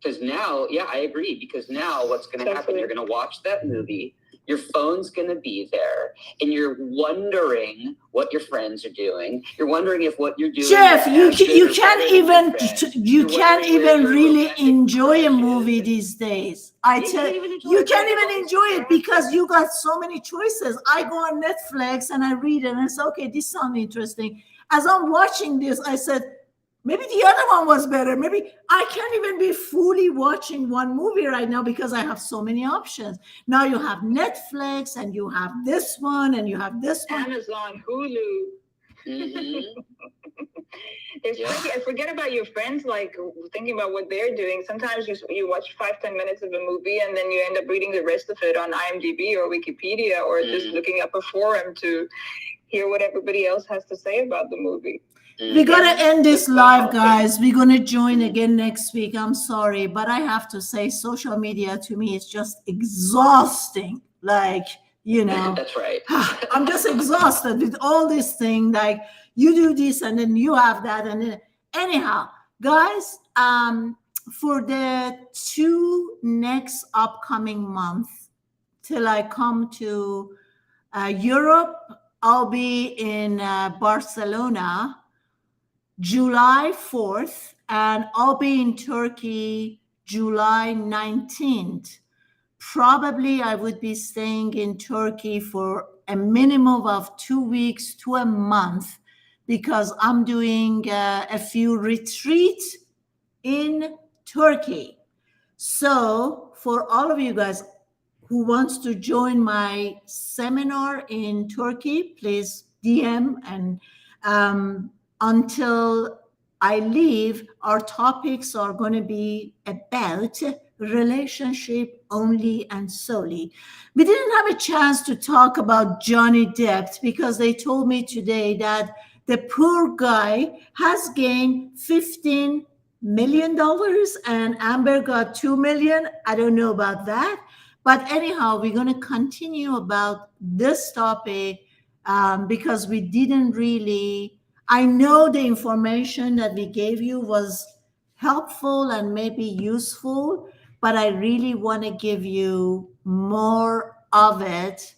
Speaker 4: because now, yeah, I agree. Because now what's going to happen?
Speaker 5: Definitely.
Speaker 4: You're going to watch that movie. Your phone's going to be there, and you're wondering what your friends are doing. You're wondering if what you're doing.
Speaker 1: Jeff,
Speaker 4: is as good
Speaker 1: you
Speaker 4: or
Speaker 1: can't
Speaker 4: better than your
Speaker 1: even
Speaker 4: friends.
Speaker 1: you
Speaker 4: You're
Speaker 1: can't
Speaker 4: wondering where
Speaker 1: even
Speaker 4: your
Speaker 1: really
Speaker 4: romantic
Speaker 1: enjoy a
Speaker 4: crush
Speaker 1: movie
Speaker 4: is.
Speaker 1: these days. I
Speaker 4: You
Speaker 1: tell
Speaker 4: can't even enjoy
Speaker 1: you
Speaker 4: it
Speaker 1: can't
Speaker 4: because
Speaker 1: even
Speaker 4: it's
Speaker 1: enjoy it
Speaker 4: distracting.
Speaker 1: because you got so many choices. I go on Netflix and I read it and I say, okay, this sounds interesting. As I'm watching this, I said, maybe the other one was better. Maybe I can't even be fully watching one movie right now because I have so many options. Now you have Netflix and you have this one and you have this one.
Speaker 5: Amazon, Hulu.
Speaker 4: Mhm.
Speaker 5: There's
Speaker 4: Yeah.
Speaker 5: plenty. I forget about your friends, like thinking about what they're doing. Sometimes you watch 5-10 minutes of a movie and then you end up reading the rest of it on IMDb or Wikipedia or just looking up a forum to hear what everybody else has to say about the movie.
Speaker 1: We're gonna end this
Speaker 5: That's not
Speaker 1: live,
Speaker 5: healthy.
Speaker 1: guys. We're gonna join again next week. I'm sorry, but I have to say, social media to me is just exhausting. Like, you know,
Speaker 4: That's right.
Speaker 1: I'm just exhausted with all this thing. Like, you do this and then you have that, and then anyhow, guys. For the 2 next upcoming months till I come to Europe, I'll be in Barcelona July 4th, and I'll be in Turkey July 19th. Probably I would be staying in Turkey for a minimum of 2 weeks to a month because I'm doing a few retreats in Turkey. So, for all of you guys who wants to join my seminar in Turkey, please DM. And until I leave, our topics are going to be about relationship only and solely. We didn't have a chance to talk about Johnny Depp because they told me today that the poor guy has gained $15 million and Amber got 2 million. I don't know about that. But anyhow, we're going to continue about this topic because we didn't really, I know the information that we gave you was helpful and maybe useful, but I really want to give you more of it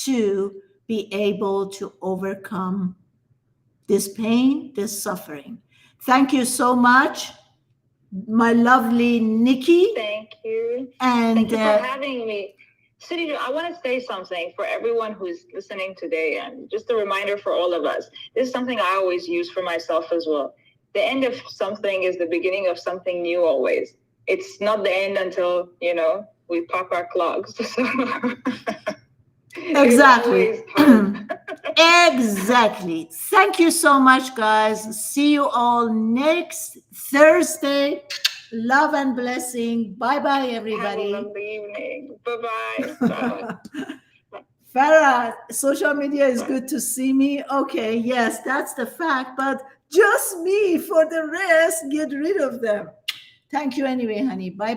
Speaker 1: to be able to overcome this pain, this suffering. Thank you so much, my lovely Nikki.
Speaker 5: Thank you.
Speaker 1: And
Speaker 5: Thank you for having me. Sudhi, I want to say something for everyone who's listening today, and just a reminder for all of us. This is something I always use for myself as well. The end of something is the beginning of something new always. It's not the end until, we pop our clogs.
Speaker 1: exactly. Exactly. Thank you so much, guys. See you all next Thursday. Love and blessing. Bye bye, everybody.
Speaker 5: Have a lovely evening. Bye-bye.
Speaker 1: Farah, social media is good to see me. Okay, yes, that's the fact, but just me. For the rest, get rid of them. Thank you anyway, honey. Bye.